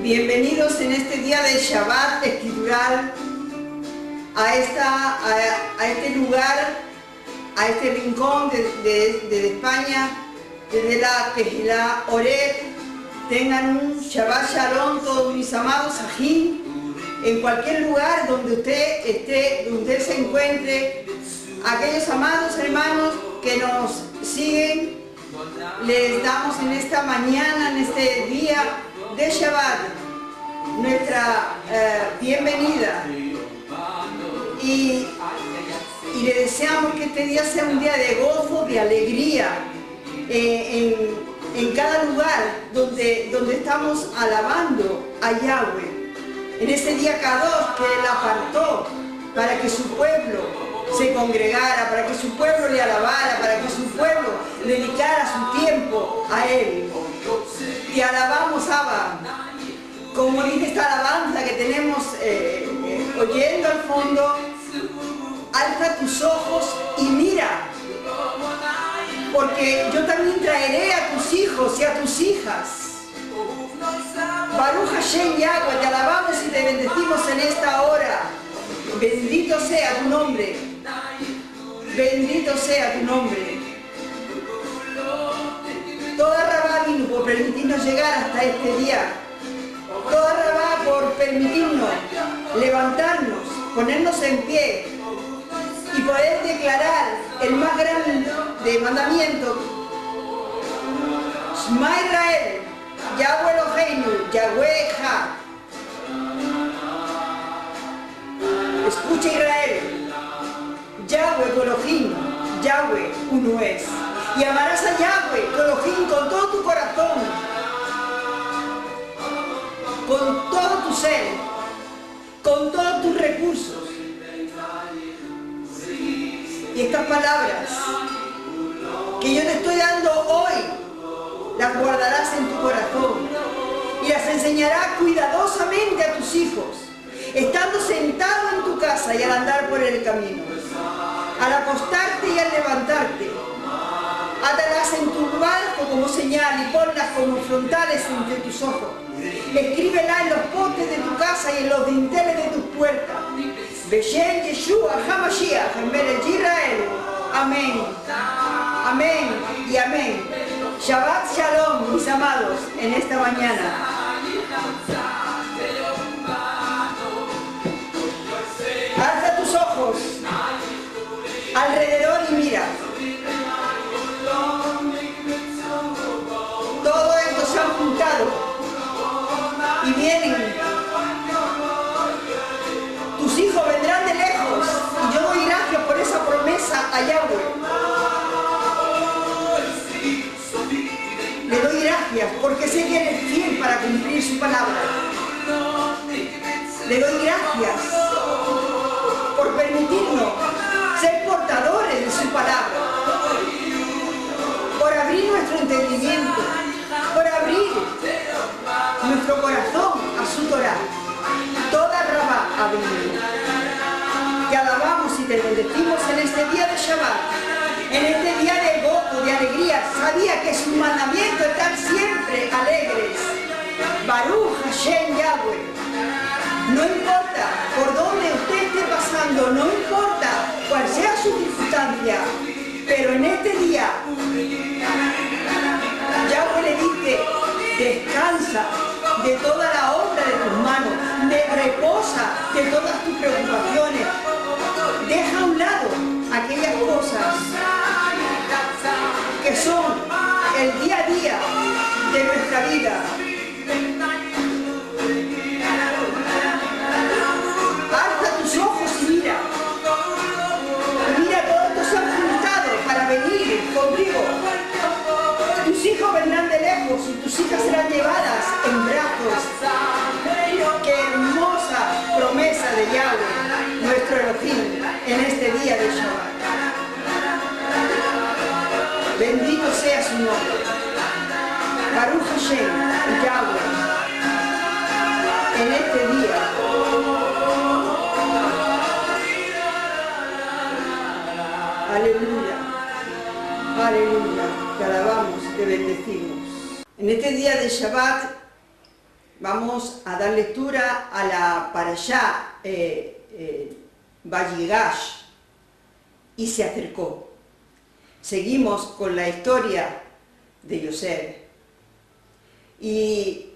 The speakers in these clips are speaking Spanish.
Bienvenidos en este día de Shabbat escritural a este lugar, a este rincón de España, desde la Kehilá Oreb. Tengan un Shabbat Shalom todos mis amados Ajim, en cualquier lugar donde usted esté, donde usted se encuentre. Aquellos amados hermanos que nos siguen, les damos en esta mañana, en este día de Shabbat, nuestra bienvenida y le deseamos que este día sea un día de gozo, de alegría en cada lugar donde estamos alabando a Yahweh, en este día Kadosh que Él apartó para que su pueblo se congregara, para que su pueblo le alabara, para que su pueblo dedicara su tiempo a Él. Te alabamos, Abba. Como dice esta alabanza que tenemos oyendo al fondo, alza tus ojos y mira, porque yo también traeré a tus hijos y a tus hijas. Baruch Hashem Yahweh, te alabamos y te bendecimos en esta hora. Bendito sea tu nombre. Bendito sea tu nombre. Toda Rabá vino por permitirnos llegar hasta este día. Toda Rabá por permitirnos levantarnos, ponernos en pie y poder declarar el más grande de mandamientos. Shema Israel, Yahweh Eloheinu, Yahweh Echad. Escucha Israel, Yahweh tu Elohim, Yahweh uno es. Y amarás a Yahweh tu Elohim con todo tu corazón, con todo tu ser, con todos tus recursos. Y estas palabras que yo te estoy dando hoy, las guardarás en tu corazón y las enseñarás cuidadosamente a tus hijos, estando sentado en tu casa y al andar por el camino, al acostarte y al levantarte. Átalas en tu barco como señal y ponlas como frontales entre tus ojos. Escríbela en los postes de tu casa y en los dinteles de tus puertas. Beshem Yeshua HaMashiach, en Melech Israel. Amén. Amén y amén. Shabbat Shalom, mis amados, en esta mañana. Alza tus ojos alrededor y mira. Todo esto se ha juntado y vienen. Tus hijos vendrán de lejos y yo doy gracias por esa promesa a Yahweh. Le doy gracias porque sé que Él es fiel para cumplir su palabra. Le doy gracias por permitirnos ser portadores de su palabra, por abrir nuestro entendimiento, por abrir nuestro corazón a su Torah. Toda Rabá ha venido. Te alabamos y te bendecimos en este día de Shabbat, en este día de gozo, de alegría. Sabía que sus mandamientos están siempre alegres. Baruch Hashem Yahweh. No importa por dónde usted esté pasando, no importa cuál sea su circunstancia, pero en este día Yahweh le dice: descansa de toda la obra de tus manos, reposa de todas tus preocupaciones, deja a un lado aquellas cosas que son el día a día de nuestra vida. Alza tus ojos y mira. Mira, todos estos se han juntado para venir contigo. Tus hijos vendrán de lejos y tus hijas serán llevadas en brazos. Qué hermosa promesa de Yahweh, nuestro Elohim, en este día de Shabbat. Bendito sea su nombre. Baruch Hashem, Yahweh, en este día. Aleluya, aleluya, te alabamos, te bendecimos. En este día de Shabbat vamos a dar lectura a la Parashá Vayigash, y se acercó. Seguimos con la historia de Yosef. Y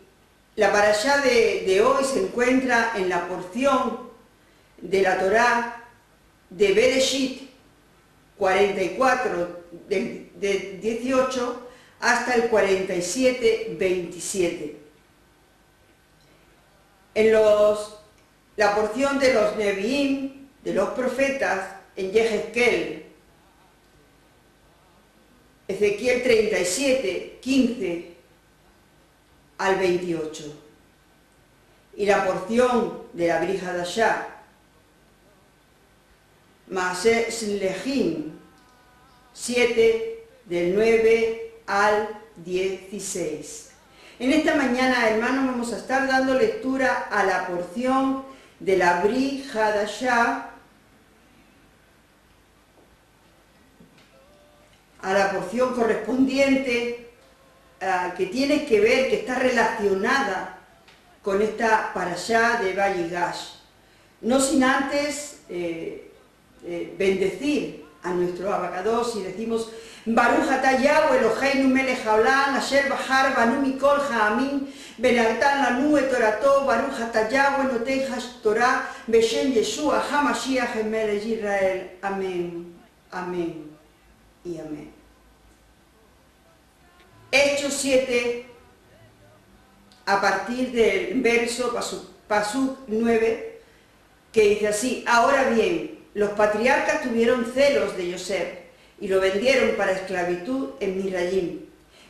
la Parashá de hoy se encuentra en la porción de la Torá de Bereshit 44, del 18 hasta el 47, 27. En la porción de los Neviim, de los profetas, en Yehezkel, Ezequiel 37, 15 al 28. Y la porción de la Brit Hadashah, Maaseh Shlechem 7, del 9 al 16. En esta mañana, hermanos, vamos a estar dando lectura a la porción de la Brit Hadashah, a la porción correspondiente que tiene que ver, que está relacionada con esta Parashá de Vayigash. No sin antes bendecir a nuestro Abacados y decimos: Baruch atah Yahweh Eloheinu melech haolam asher bahar banu mikol ha'amim ונתן לנו את תורתו, ברוך אתה יהוה נותן תורה בשם ישוע המשיח מלך ישראל. Amén, amén y amén. Hechos 7, a partir del verso Pasuk 9, que dice así: Ahora bien, los patriarcas tuvieron celos de Yosef y lo vendieron para esclavitud en Misrayim,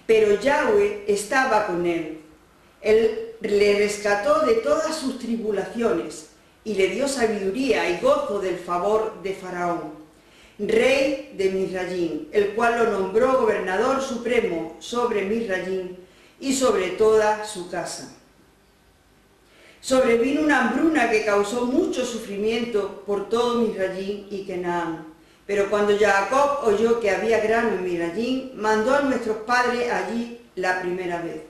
pero Yahweh estaba con él. Él le rescató de todas sus tribulaciones y le dio sabiduría y gozo del favor de Faraón, rey de Misrayim, el cual lo nombró gobernador supremo sobre Misrayim y sobre toda su casa. Sobrevino una hambruna que causó mucho sufrimiento por todo Misrayim y Canaán. Pero cuando Jacob oyó que había grano en Misrayim, mandó a nuestros padres allí la primera vez.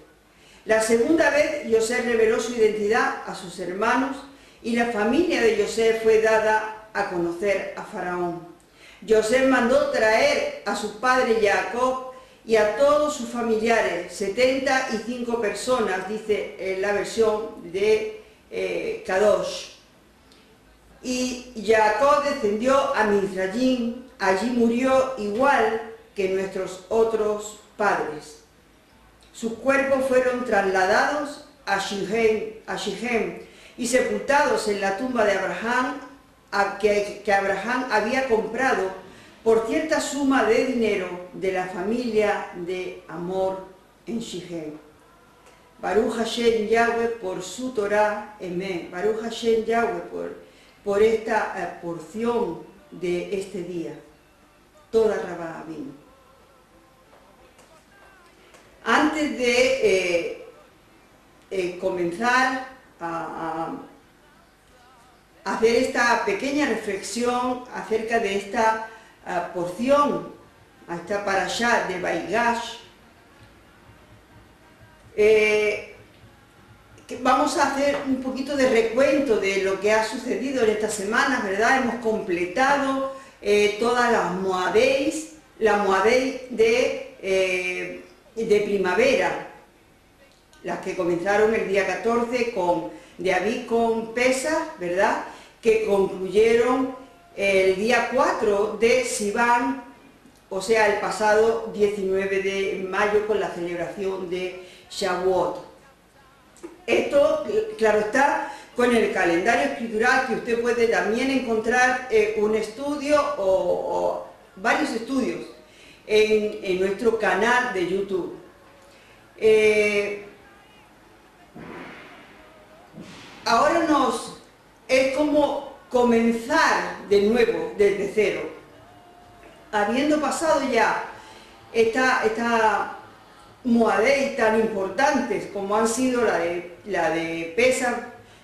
La segunda vez, Yosef reveló su identidad a sus hermanos y la familia de Yosef fue dada a conocer a Faraón. Yosef mandó traer a su padre Jacob y a todos sus familiares, 75 personas, dice en la versión de Kadosh. Y Jacob descendió a Misrayim, allí murió igual que nuestros otros padres. Sus cuerpos fueron trasladados a Shichem y sepultados en la tumba de Abraham, que Abraham había comprado por cierta suma de dinero de la familia de Amor en Shichem. Baruch Hashem Yahweh por su Torah, Emé. Baruch Hashem Yahweh por esta porción de este día. Toda Rabá Abin. Antes de comenzar a hacer esta pequeña reflexión acerca de esta porción, a esta parashá de Vayigash, vamos a hacer un poquito de recuento de lo que ha sucedido en estas semanas, ¿verdad? Hemos completado todas las moadéis, la moadéis de primavera, las que comenzaron el día 14 de Abib con Pesach, ¿verdad? Que concluyeron el día 4 de Sivan, o sea, el pasado 19 de mayo con la celebración de Shavuot. Esto, claro está, con el calendario escritural, que usted puede también encontrar un estudio o varios estudios en nuestro canal de YouTube. Ahora es como comenzar de nuevo, desde cero. Habiendo pasado ya esta moadei tan importantes como han sido la de Pesach,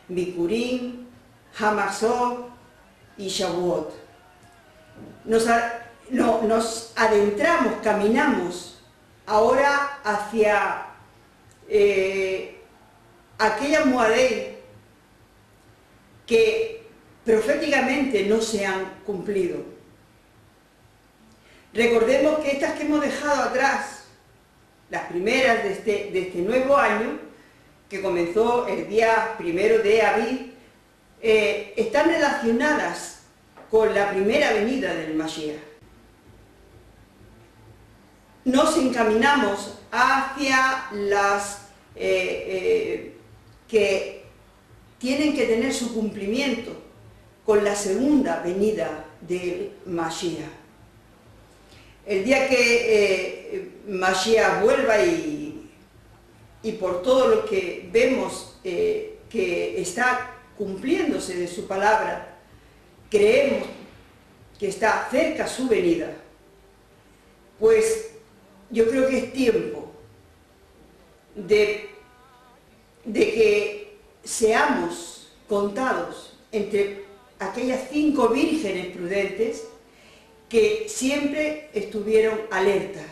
Bikurim, Hamazot y Shavuot. Nos adentramos, caminamos ahora hacia aquellas Moadei que proféticamente no se han cumplido. Recordemos que estas que hemos dejado atrás, las primeras de este nuevo año, que comenzó el día 1 de abril, están relacionadas con la primera venida del Mashiach. Nos encaminamos hacia las que tienen que tener su cumplimiento con la segunda venida del Mashiach. El día que Mashiach vuelva y por todo lo que vemos que está cumpliéndose de su palabra, creemos que está cerca su venida, pues yo creo que es tiempo de que seamos contados entre aquellas 5 vírgenes prudentes que siempre estuvieron alertas,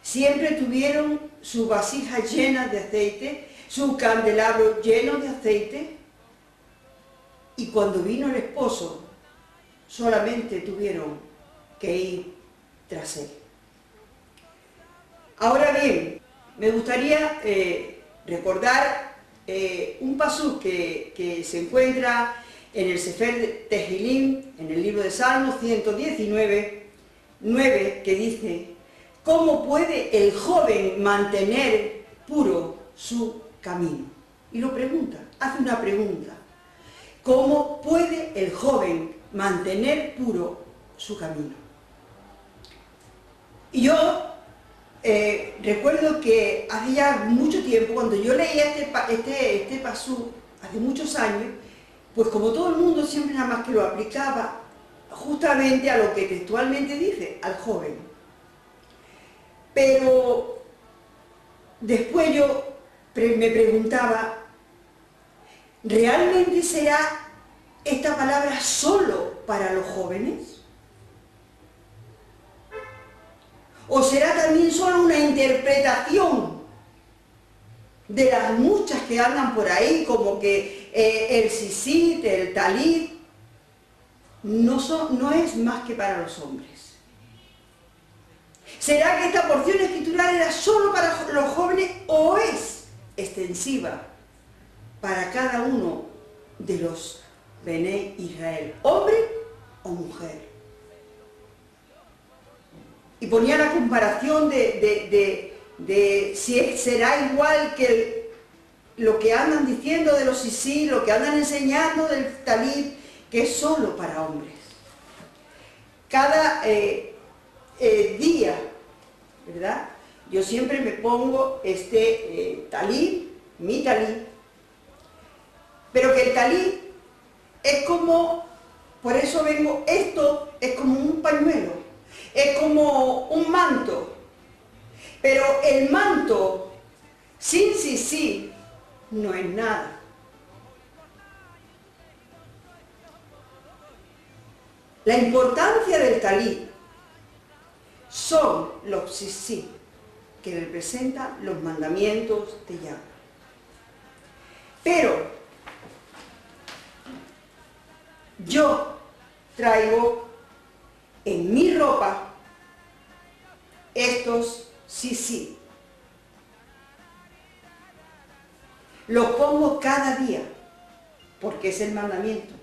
siempre tuvieron su vasija llena de aceite, su candelabro lleno de aceite, y cuando vino el esposo solamente tuvieron que ir tras él. Ahora bien, me gustaría recordar un pasú que se encuentra en el Sefer Tehilim, en el libro de Salmos 119, 9, que dice: ¿cómo puede el joven mantener puro su camino? Y lo pregunta, hace una pregunta: ¿cómo puede el joven mantener puro su camino? Y yo recuerdo que hace ya mucho tiempo, cuando yo leía este pasú, hace muchos años, pues como todo el mundo siempre nada más que lo aplicaba justamente a lo que textualmente dice, al joven. Pero después yo me preguntaba, ¿realmente será esta palabra solo para los jóvenes? ¿O será también solo una interpretación de las muchas que andan por ahí, como que el sisit, el talit, no es más que para los hombres? ¿Será que esta porción escritural era solo para los jóvenes o es extensiva para cada uno de los Bené Israel, hombre o mujer? Y ponía la comparación de si será igual que lo que andan diciendo de los sisí, lo que andan enseñando del talit, que es solo para hombres. Cada día, ¿verdad? Yo siempre me pongo este talit, mi talit, pero que el talit es como, por eso vengo, esto es como un pañuelo, es como un manto, pero el manto sin sisí no es nada. La importancia del talit son los sisí, que representan los mandamientos de Yahweh. Pero yo traigo en mi ropa estos sisí. Los pongo cada día, porque es el mandamiento.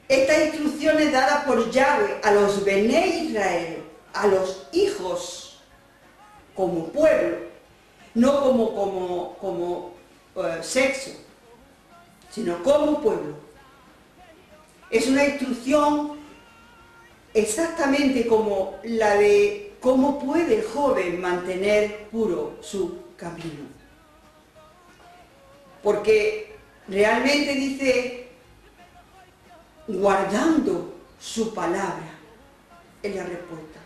Esta instrucción es dada por Yahweh a los Bené Israel, a los hijos, como pueblo, no como sexo, sino como pueblo. Es una instrucción exactamente como la de cómo puede el joven mantener puro su camino. Porque realmente dice, guardando su palabra, es la respuesta.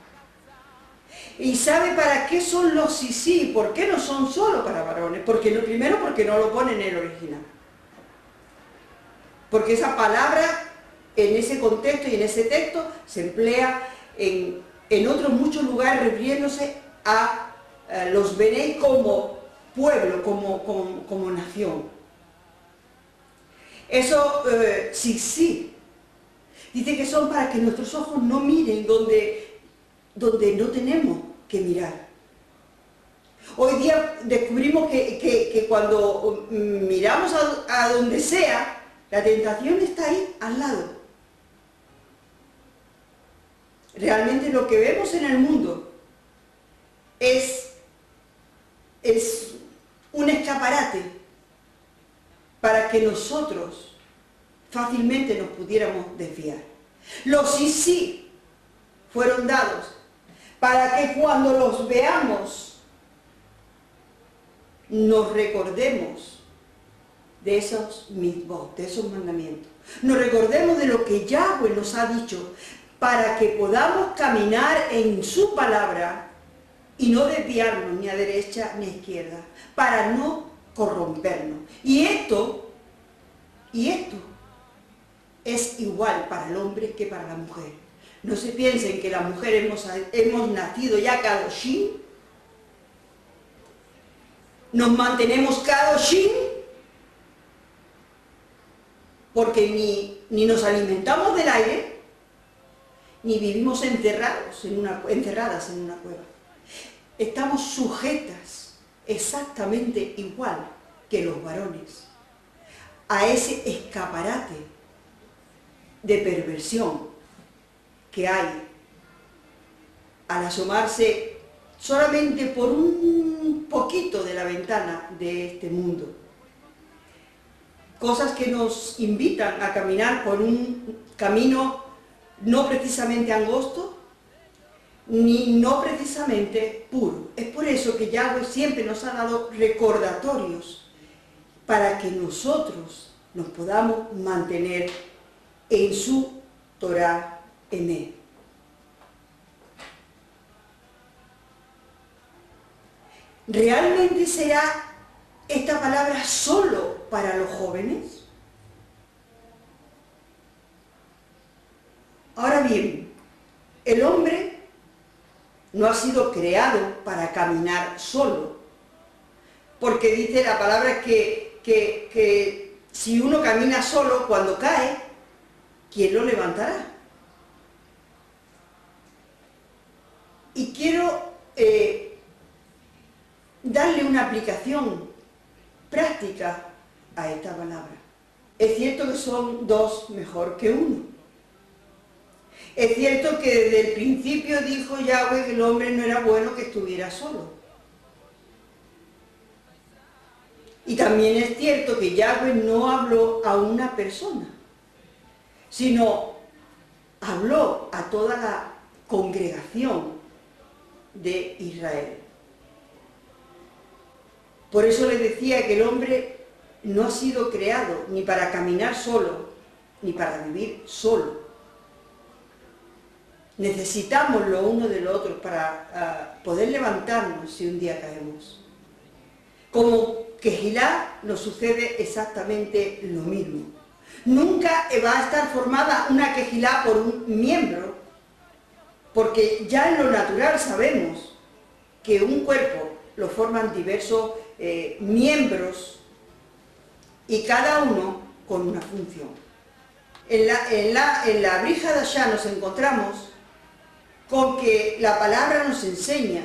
¿Y sabe para qué son los sisí? ¿Por qué no son solo para varones? Primero porque no lo pone en el original. Porque esa palabra, en ese contexto y en ese texto, se emplea en otros muchos lugares refiriéndose a los Bené como pueblo, como nación. Eso, sí. Dice que son para que nuestros ojos no miren donde no tenemos que mirar. Hoy día descubrimos que cuando miramos a donde sea, la tentación está ahí, al lado. Realmente lo que vemos en el mundo es un escaparate para que nosotros fácilmente nos pudiéramos desviar. Los sí fueron dados para que cuando los veamos nos recordemos de esos mitzvot, de esos mandamientos. Nos recordemos de lo que Yahweh nos ha dicho para que podamos caminar en su palabra y no desviarnos ni a derecha ni a izquierda, para no corrompernos. Y esto es igual para el hombre que para la mujer. No se piensen que las mujeres hemos nacido ya kadoshim, nos mantenemos kadoshim, porque ni nos alimentamos del aire, ni vivimos encerradas en una cueva. Estamos sujetas exactamente igual que los varones a ese escaparate de perversión que hay al asomarse solamente por un poquito de la ventana de este mundo. Cosas que nos invitan a caminar por un camino no precisamente angosto, ni no precisamente puro. Es por eso que Yahweh siempre nos ha dado recordatorios para que nosotros nos podamos mantener en su Torah Emet. ¿Realmente será esta palabra solo para los jóvenes? Ahora bien, el hombre no ha sido creado para caminar solo, porque dice la palabra que si uno camina solo, cuando cae, ¿quién lo levantará? Y quiero darle una aplicación práctica a esta palabra. Es cierto que son dos mejor que uno. Es cierto que desde el principio dijo Yahweh que el hombre no era bueno que estuviera solo. Y también es cierto que Yahweh no habló a una persona, sino habló a toda la congregación de Israel. Por eso les decía que el hombre no ha sido creado ni para caminar solo, ni para vivir solo. Necesitamos lo uno del otro para poder levantarnos si un día caemos. Como Kehilá nos sucede exactamente lo mismo. Nunca va a estar formada una Kehilá por un miembro, porque ya en lo natural sabemos que un cuerpo lo forman diversos miembros y cada uno con una función. En la Brit Hadashá nos encontramos con que la palabra nos enseña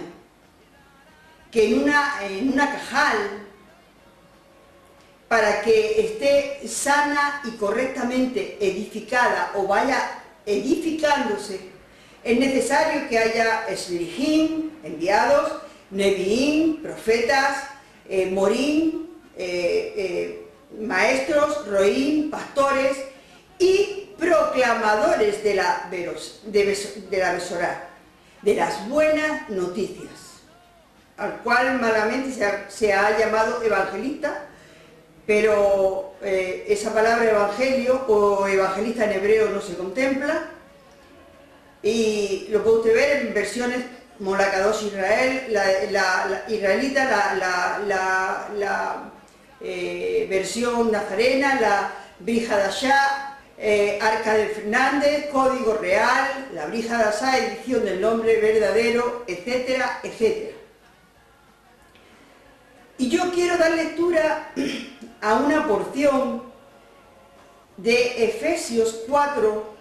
que en una cajal, para que esté sana y correctamente edificada o vaya edificándose, es necesario que haya Shlichim, enviados, Neviim, profetas, Morim, maestros, Roim, pastores y proclamadores de la Besorá, de las buenas noticias, al cual malamente se ha llamado evangelista, pero esa palabra evangelio o evangelista en hebreo no se contempla, y lo puede usted ver en versiones como la Kadosh Israel, la israelita, la versión nazarena, la Brit Hadashá, Arca de Fernández, Código Real, la Brit Hadashá, edición del nombre verdadero, etcétera, etcétera. Y yo quiero dar lectura a una porción de Efesios 4,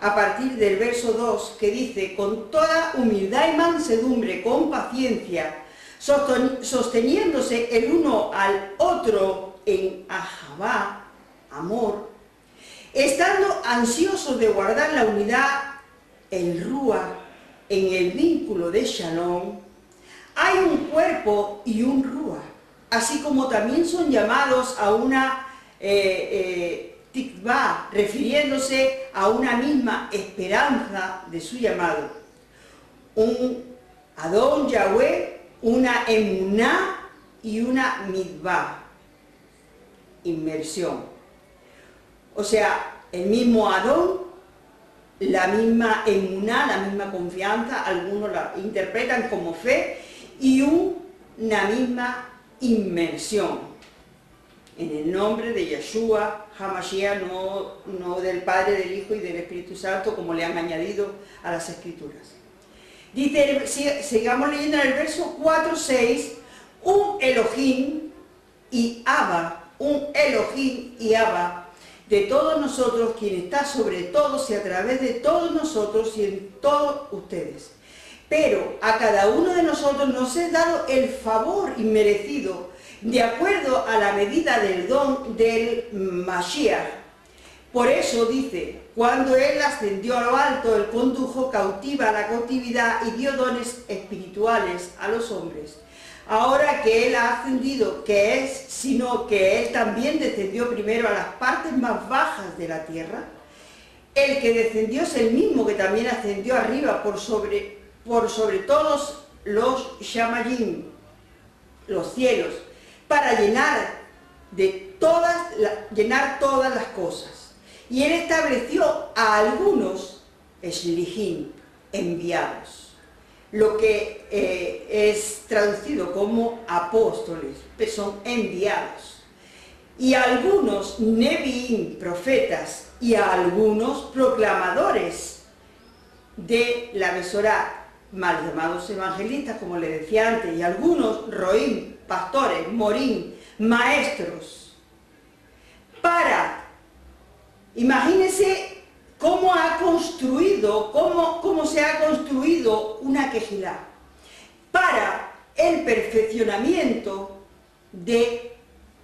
a partir del verso 2, que dice: con toda humildad y mansedumbre, con paciencia, sosteniéndose el uno al otro en ahabá, amor, estando ansiosos de guardar la unidad, el rúa, en el vínculo de Shalom. Hay un cuerpo y un rúa, así como también son llamados a una tikvá, refiriéndose a una misma esperanza de su llamado. Un Adón Yahweh, una emuná y una mitvá, inmersión. O sea, el mismo Adón, la misma emuná, la misma confianza, algunos la interpretan como fe, y una misma inmersión en el nombre de Yeshua HaMashiach, no del Padre, del Hijo y del Espíritu Santo, como le han añadido a las Escrituras. Dice, sigamos leyendo en el verso 4-6, un Elohim y Abba, un Elohim y Abba, de todos nosotros, quien está sobre todos y a través de todos nosotros y en todos ustedes. Pero a cada uno de nosotros nos es dado el favor inmerecido, de acuerdo a la medida del don del Mashiach. Por eso dice, cuando Él ascendió a lo alto, Él condujo cautiva a la cautividad y dio dones espirituales a los hombres. Ahora que Él ha ascendido, ¿qué es? Sino que Él también descendió primero a las partes más bajas de la tierra. El que descendió es el mismo que también ascendió arriba por sobre todos los Shamayim, los cielos, para llenar todas las cosas. Y Él estableció a algunos Shlichim, enviados, lo que es traducido como apóstoles, que son enviados, y a algunos Neviim, profetas, y a algunos proclamadores de la Mesorá, mal llamados evangelistas, como le decía antes, y algunos Roim, pastores, Morim, maestros. Imagínense cómo se ha construido una quejilá, para el perfeccionamiento de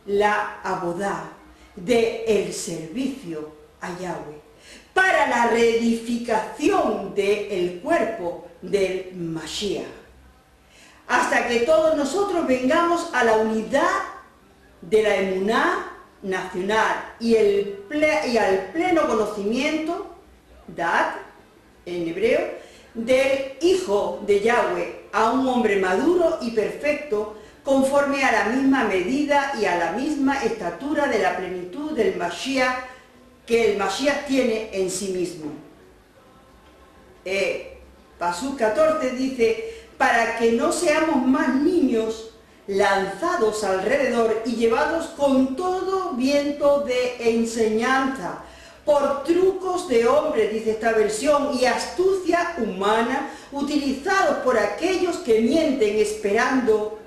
la abodá, del servicio a Yahweh, para la reedificación del cuerpo del Mashiach, hasta que todos nosotros vengamos a la unidad de la emuná nacional y al pleno conocimiento, dat, en hebreo, del Hijo de Yahweh, a un hombre maduro y perfecto, conforme a la misma medida y a la misma estatura de la plenitud del Mashiach, que el Mashiach tiene en sí mismo. Pasuk 14 dice, para que no seamos más niños lanzados alrededor y llevados con todo viento de enseñanza, por trucos de hombre, dice esta versión, y astucia humana, utilizados por aquellos que mienten esperando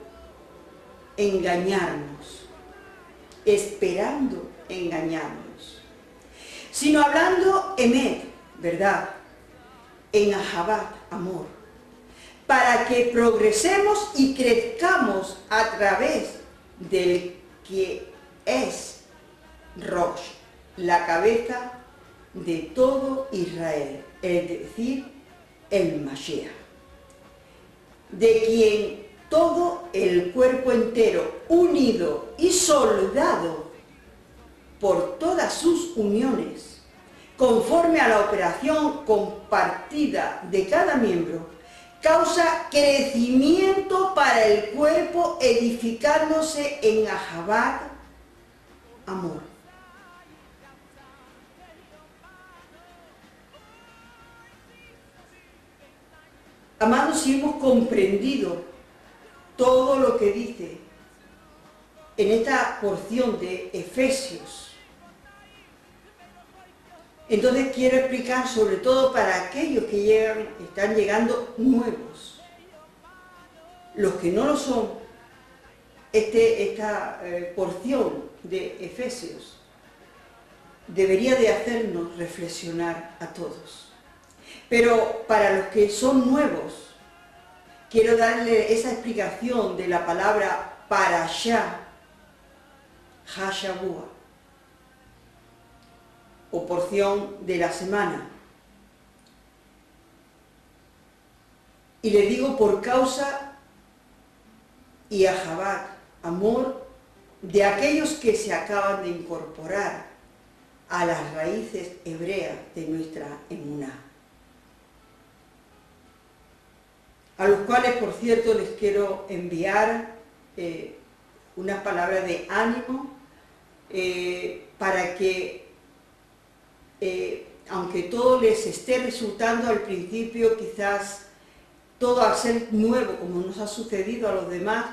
engañarnos, sino hablando emet, verdad, en ahabat, amor, para que progresemos y crezcamos a través del que es Rosh, la cabeza de todo Israel, es decir, el Mashiach, de quien todo el cuerpo entero, unido y soldado por todas sus uniones, conforme a la operación compartida de cada miembro, causa crecimiento para el cuerpo, edificándose en ahabat, amor. Amados, si hemos comprendido todo lo que dice en esta porción de Efesios, entonces quiero explicar, sobre todo para aquellos que están llegando nuevos, los que no lo son, esta porción de Efesios debería de hacernos reflexionar a todos. Pero para los que son nuevos, quiero darle esa explicación de la palabra parashá, Hashavua, o porción de la semana. Y le digo por causa y ahabat, amor de aquellos que se acaban de incorporar a las raíces hebreas de nuestra emuná. A los cuales, por cierto, les quiero enviar unas palabras de ánimo para que, aunque todo les esté resultando al principio, quizás todo al ser nuevo, como nos ha sucedido a los demás,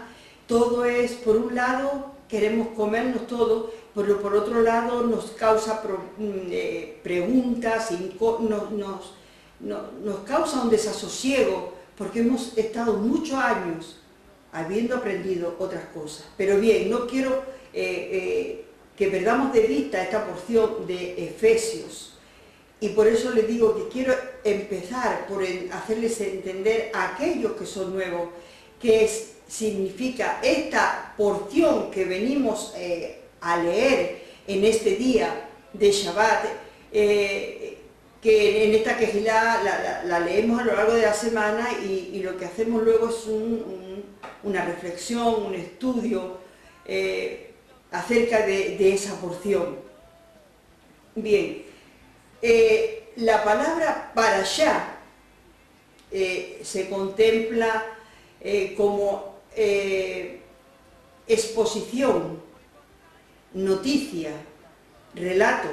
todo es, por un lado, queremos comernos todo, pero por otro lado nos causa preguntas, nos causa un desasosiego, porque hemos estado muchos años habiendo aprendido otras cosas. Pero bien, no quiero que perdamos de vista esta porción de Efesios, y por eso les digo que quiero empezar por hacerles entender a aquellos que son nuevos qué significa esta porción que venimos a leer en este día de Shabbat, que en esta Kehilá la leemos a lo largo de la semana y lo que hacemos luego es una reflexión, un estudio acerca de esa porción. Bien, la palabra parashá se contempla como exposición, noticia, relato,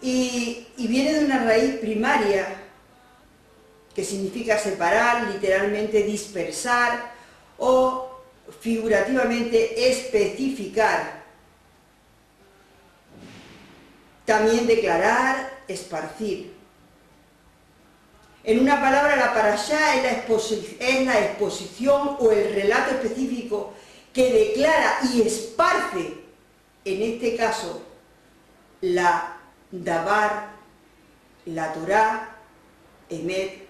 y viene de una raíz primaria que significa separar, literalmente dispersar o figurativamente especificar. También declarar, esparcir. En una palabra, la parashá es la exposición o el relato específico que declara y esparce, en este caso, la Dabar, la Torá, Emet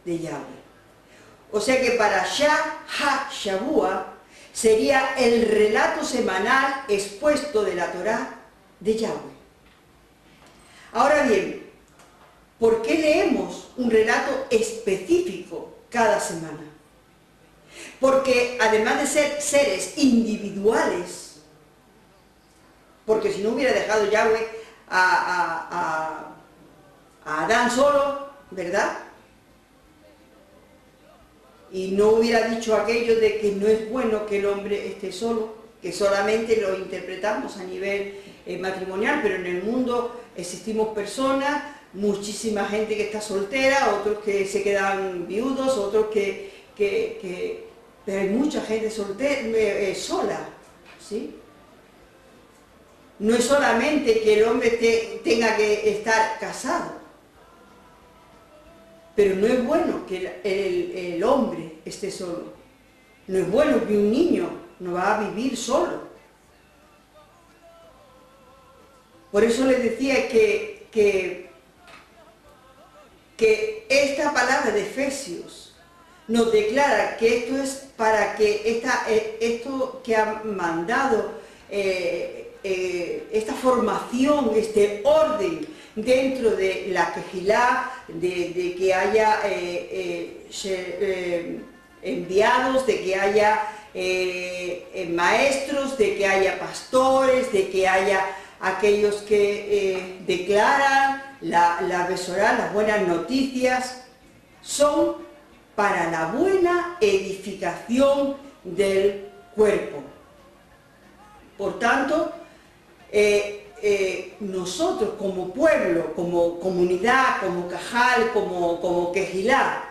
de Yahweh. O sea que parashá ha-shavua sería el relato semanal expuesto de la Torá de Yahweh. Ahora bien, ¿por qué leemos un relato específico cada semana? Porque además de ser seres individuales, porque si no hubiera dejado Yahweh a Adán solo, ¿verdad? Y no hubiera dicho aquello de que no es bueno que el hombre esté solo, que solamente lo interpretamos a nivel matrimonial, pero en el mundo existimos personas, muchísima gente que está soltera, otros que se quedan viudos, otros pero hay mucha gente soltera, sola, ¿sí? No es solamente que el hombre tenga que estar casado, pero no es bueno que el hombre esté solo. No es bueno que un niño no va a vivir solo. Por eso les decía que esta palabra de Efesios nos declara que esto es para que esto que ha mandado esta formación, este orden dentro de la Kehilá, de que haya enviados, de que haya maestros, de que haya pastores, de que haya aquellos que declaran la Besorá, las buenas noticias, son para la buena edificación del cuerpo. Por tanto, nosotros como pueblo, como comunidad, como Cajal, como Kehilá,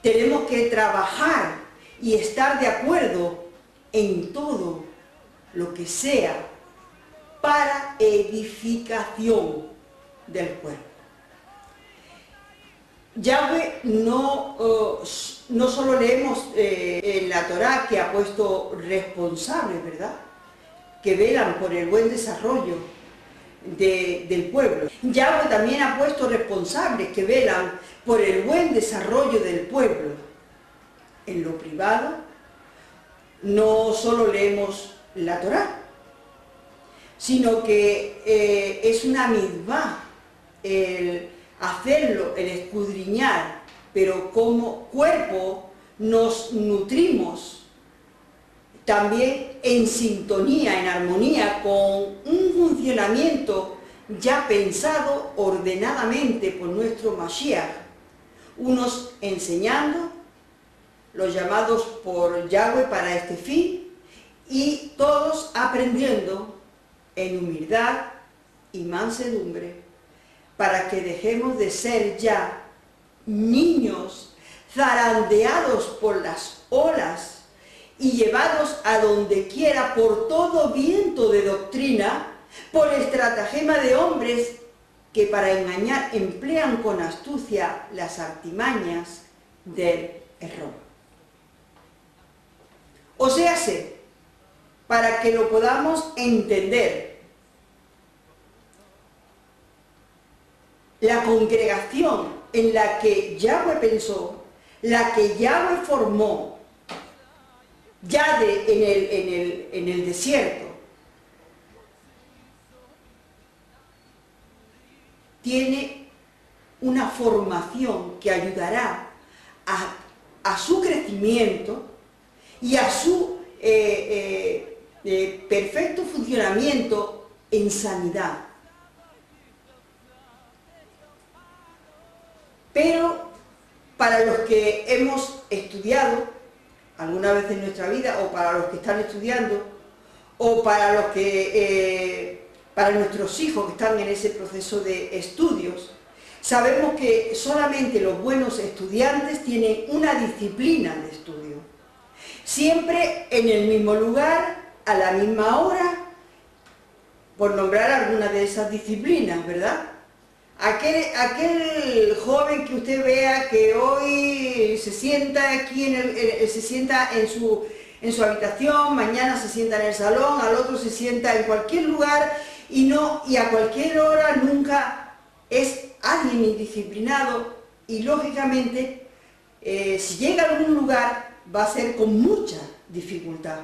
tenemos que trabajar y estar de acuerdo en todo lo que sea para edificación del cuerpo. Yahweh no no solo leemos en la Torá que ha puesto responsables, ¿verdad?, que velan por el buen desarrollo del pueblo. Yahweh también ha puesto responsables que velan por el buen desarrollo del pueblo. En lo privado, no solo leemos la Torá, sino que es una mitzvah el hacerlo, el escudriñar, pero como cuerpo nos nutrimos también en sintonía, en armonía con un funcionamiento ya pensado ordenadamente por nuestro Mashiach, unos enseñando, los llamados por Yahweh para este fin, y todos aprendiendo en humildad y mansedumbre, para que dejemos de ser ya niños zarandeados por las olas y llevados a donde quiera por todo viento de doctrina, por estratagema de hombres que para engañar emplean con astucia las artimañas del error. O sea, para que lo podamos entender, la congregación en la que Yahweh pensó, la que Yahweh formó, ya en el desierto, tiene una formación que ayudará a su crecimiento y a su perfecto funcionamiento en sanidad. Pero para los que hemos estudiado alguna vez en nuestra vida, o para los que están estudiando, o para los que para nuestros hijos que están en ese proceso de estudios, sabemos que solamente los buenos estudiantes tienen una disciplina de estudio. Siempre en el mismo lugar, a la misma hora, por nombrar alguna de esas disciplinas, ¿verdad? Aquel joven que usted vea que hoy se sienta aquí, se sienta en su habitación, mañana se sienta en el salón, al otro se sienta en cualquier lugar y a cualquier hora nunca es alguien indisciplinado y lógicamente si llega a algún lugar va a ser con mucha dificultad.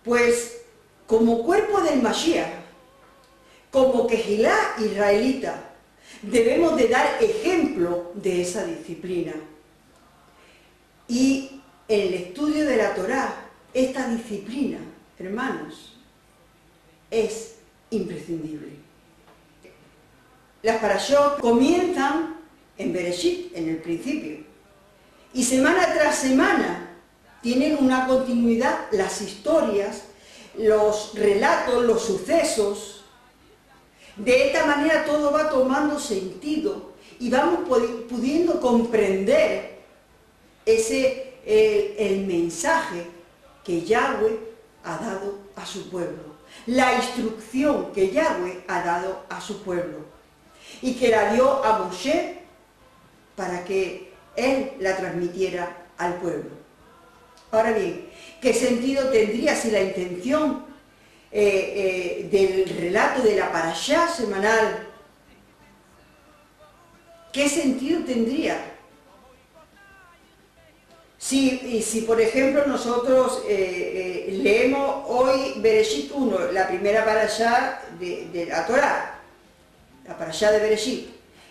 Pues como cuerpo del Mashiach, como Kehilá israelita, debemos de dar ejemplo de esa disciplina. Y en el estudio de la Torá, esta disciplina, hermanos, es imprescindible. Las parashot comienzan en Bereshit, en el principio, y semana tras semana tienen una continuidad las historias, los relatos, los sucesos. De esta manera todo va tomando sentido y vamos pudiendo comprender el mensaje que Yahweh ha dado a su pueblo, la instrucción que Yahweh ha dado a su pueblo y que la dio a Moshe para que él la transmitiera al pueblo. Ahora bien, ¿qué sentido tendría si la intención del relato de la parashá semanal, qué sentido tendría? Si por ejemplo nosotros leemos hoy Bereshit 1, la primera parashá de la Torá, la parashá de Bereshit,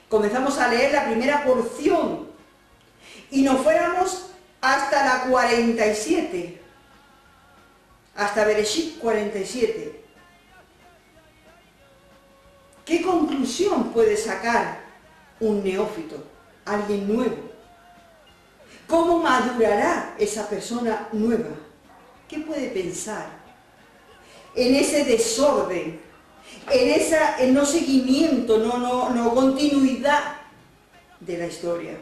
comenzamos a leer la primera porción y nos fuéramos hasta la 47, hasta Bereshit 47. ¿Qué conclusión puede sacar un neófito, alguien nuevo? ¿Cómo madurará esa persona nueva? ¿Qué puede pensar en ese desorden, en no seguimiento, no continuidad de la historia?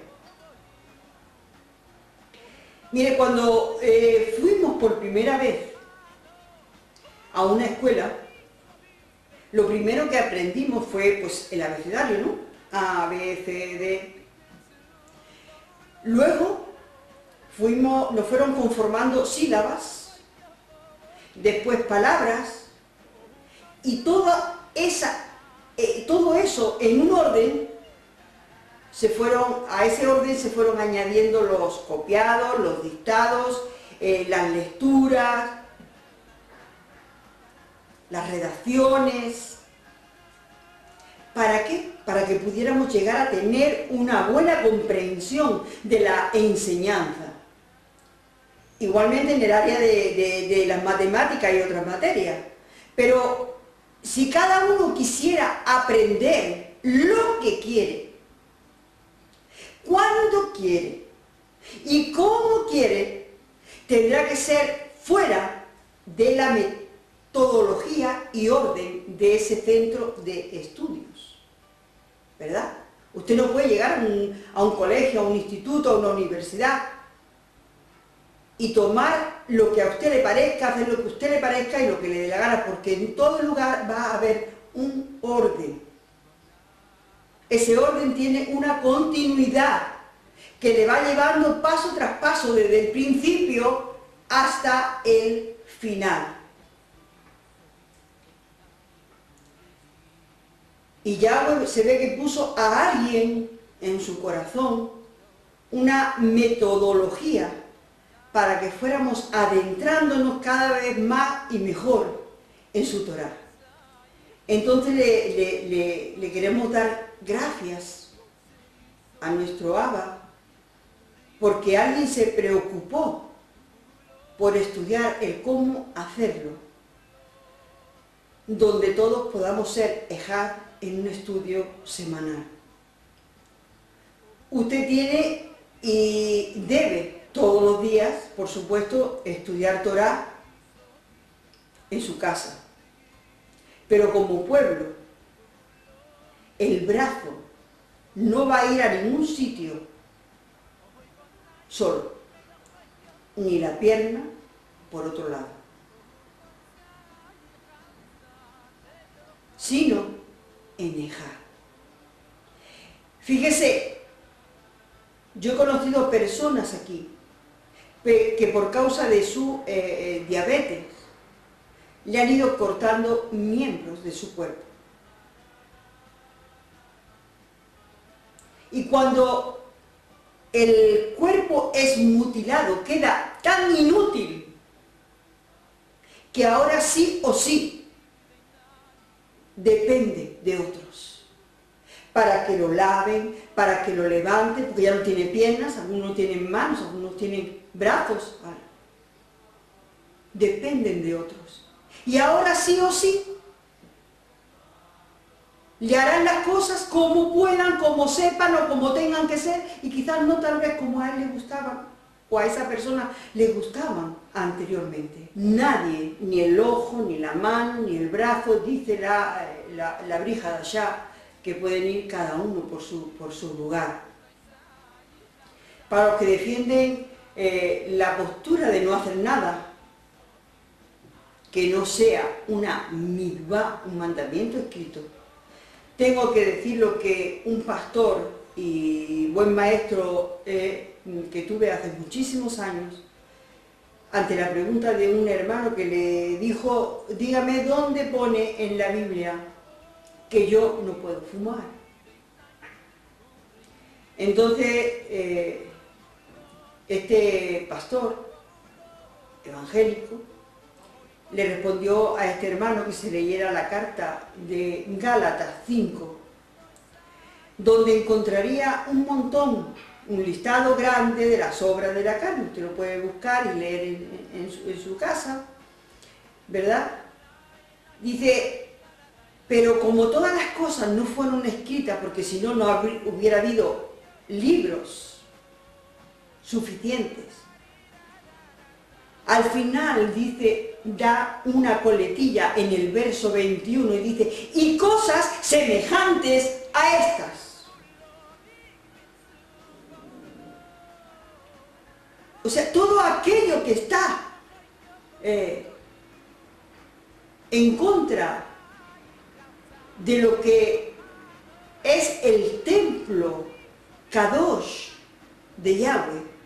Mire, cuando fuimos por primera vez a una escuela, lo primero que aprendimos fue pues el abecedario, ¿no? A, B, C, D. Luego nos fueron conformando sílabas, después palabras, y todo eso en un orden, a ese orden se fueron añadiendo los copiados, los dictados, las lecturas, las redacciones. ¿Para qué? Para que pudiéramos llegar a tener una buena comprensión de la enseñanza. Igualmente en el área de las matemáticas y otras materias. Pero si cada uno quisiera aprender lo que quiere, cuándo quiere y cómo quiere, tendrá que ser fuera de la metodología y orden de ese centro de estudios, ¿verdad? Usted no puede llegar a un colegio, a un instituto, a una universidad y tomar lo que a usted le parezca, hacer lo que a usted le parezca y lo que le dé la gana, porque en todo lugar va a haber un orden. Ese orden tiene una continuidad que le va llevando paso tras paso desde el principio hasta el final. Y Yahweh se ve que puso a alguien en su corazón una metodología para que fuéramos adentrándonos cada vez más y mejor en su Torá. Entonces le queremos dar gracias a nuestro Abba porque alguien se preocupó por estudiar el cómo hacerlo, donde todos podamos ser ejad en un estudio semanal. Usted tiene y debe todos los días, por supuesto, estudiar Torá en su casa. Pero como pueblo, el brazo no va a ir a ningún sitio solo, ni la pierna por otro lado, sino en ejad. Fíjese, yo he conocido personas aquí que por causa de su diabetes le han ido cortando miembros de su cuerpo. Y cuando el cuerpo es mutilado, queda tan inútil que ahora sí o sí depende de otros. Para que lo laven, para que lo levanten, porque ya no tiene piernas, algunos tienen manos, algunos tienen brazos. Vale. Dependen de otros. Y ahora sí o sí le harán las cosas como puedan, como sepan o como tengan que ser, y quizás no tal vez como a él le gustaban o a esa persona le gustaban anteriormente. Nadie, ni el ojo, ni la mano, ni el brazo, dice la Brija de allá, que pueden ir cada uno por su lugar. Para los que defienden la postura de no hacer nada, que no sea una mitzvah, un mandamiento escrito, tengo que decir lo que un pastor y buen maestro que tuve hace muchísimos años, ante la pregunta de un hermano que le dijo, dígame dónde pone en la Biblia que yo no puedo fumar. Entonces, este pastor evangélico le respondió a este hermano que se leyera la carta de Gálatas 5, donde encontraría un montón, un listado grande de las obras de la carne. Usted lo puede buscar y leer en su casa, ¿verdad? Dice, pero como todas las cosas no fueron escritas, porque si no, no hubiera habido libros suficientes, al final dice, da una coletilla en el verso 21 y dice, y cosas semejantes a estas. O sea, todo aquello que está en contra de lo que es el templo Kadosh de Yahweh,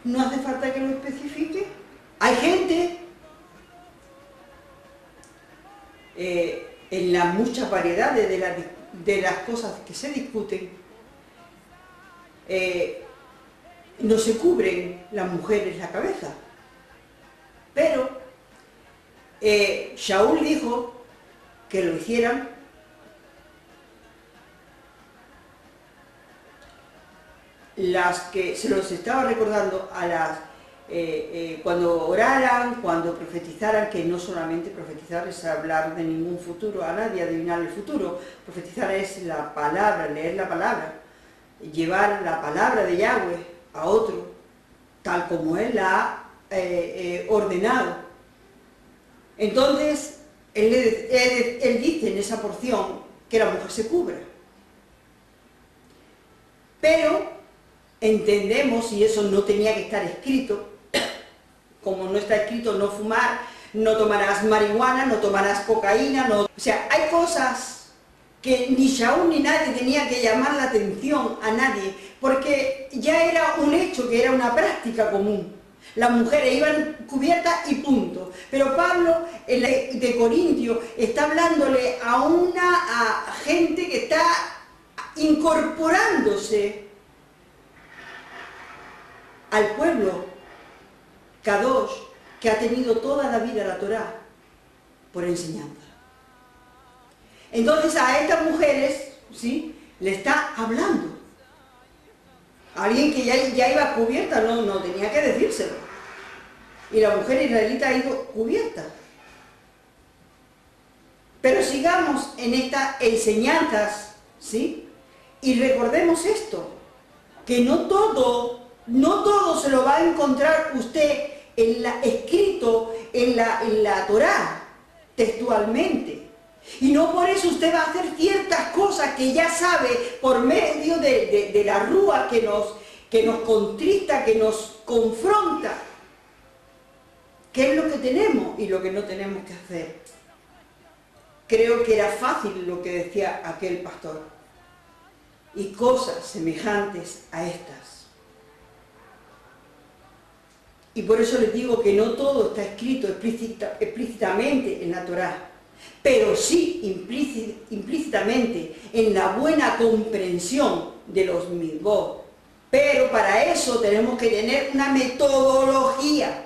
No hace falta que lo especifique. Hay gente, en las muchas variedades de las cosas que se discuten, no se cubren las mujeres la cabeza. Pero Shaul dijo que lo hicieran las que se los estaba recordando a las cuando oraran, cuando profetizaran, que no solamente profetizar es hablar de ningún futuro a nadie, adivinar el futuro. Profetizar es la palabra, leer la palabra, llevar la palabra de Yahweh a otro, tal como Él la ha ordenado. Entonces, él dice en esa porción que la mujer se cubra. Pero entendemos, y eso no tenía que estar escrito, como no está escrito no fumar, no tomarás marihuana, no tomarás cocaína, no... O sea, hay cosas que ni Shaul ni nadie tenía que llamar la atención a nadie, porque ya era un hecho, que era una práctica común. Las mujeres iban cubiertas y punto. Pero Pablo, de Corintio, está hablándole a gente que está incorporándose al pueblo Kadosh, que ha tenido toda la vida la Torá por enseñanza. Entonces a estas mujeres, ¿sí?, le está hablando. Alguien que ya iba cubierta, no tenía que decírselo. Y la mujer israelita ha ido cubierta. Pero sigamos en estas enseñanzas, ¿sí? Y recordemos esto, que no todo se lo va a encontrar usted escrito en la Torá, textualmente. Y no por eso usted va a hacer ciertas cosas que ya sabe por medio de la rúa que nos contrista, que nos confronta. ¿Qué es lo que tenemos y lo que no tenemos que hacer? Creo que era fácil lo que decía aquel pastor. Y cosas semejantes a estas. Y por eso les digo que no todo está escrito explícitamente en la Torá, pero sí implícitamente en la buena comprensión de los mitzvot. Pero para eso tenemos que tener una metodología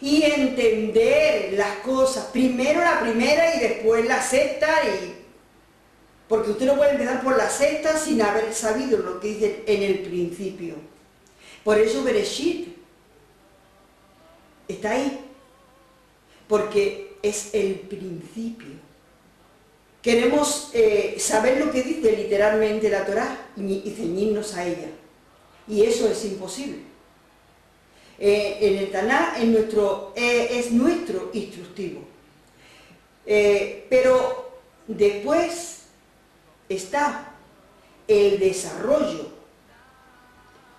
y entender las cosas, primero la primera y después la sexta, porque usted no puede empezar por la sexta sin haber sabido lo que dice en el principio. Por eso Bereshit está ahí, porque es el principio. Queremos saber lo que dice literalmente la Torá y ceñirnos a ella, y eso es imposible. En el Taná es nuestro instructivo, pero después está el desarrollo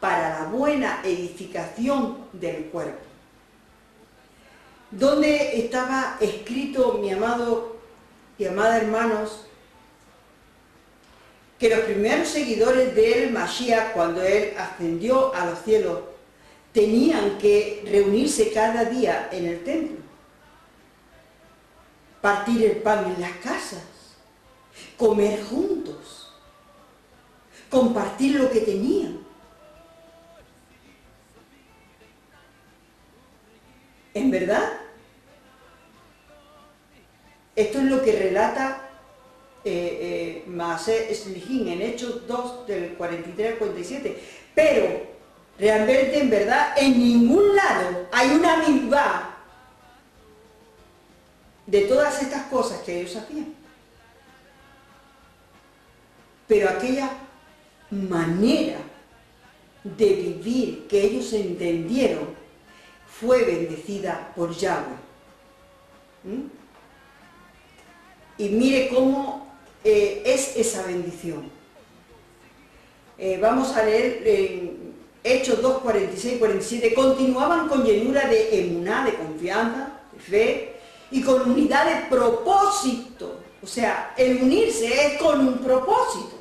para la buena edificación del cuerpo. ¿Dónde estaba escrito, mi amado y amada hermanos, que los primeros seguidores del Mashiach, cuando él ascendió a los cielos, tenían que reunirse cada día en el templo, partir el pan en las casas, comer juntos, compartir lo que tenían? ¿En verdad? Esto es lo que relata Maaseh Shlichim en Hechos 2, del 43 al 47. Pero, realmente, en verdad, en ningún lado hay una mitzvah de todas estas cosas que ellos hacían. Pero aquella manera de vivir que ellos entendieron fue bendecida por Yahweh. Y mire cómo es esa bendición. Vamos a leer en Hechos 2, 46 y 47. Continuaban con llenura de emuná, de confianza, de fe, y con unidad de propósito. O sea, el unirse es con un propósito.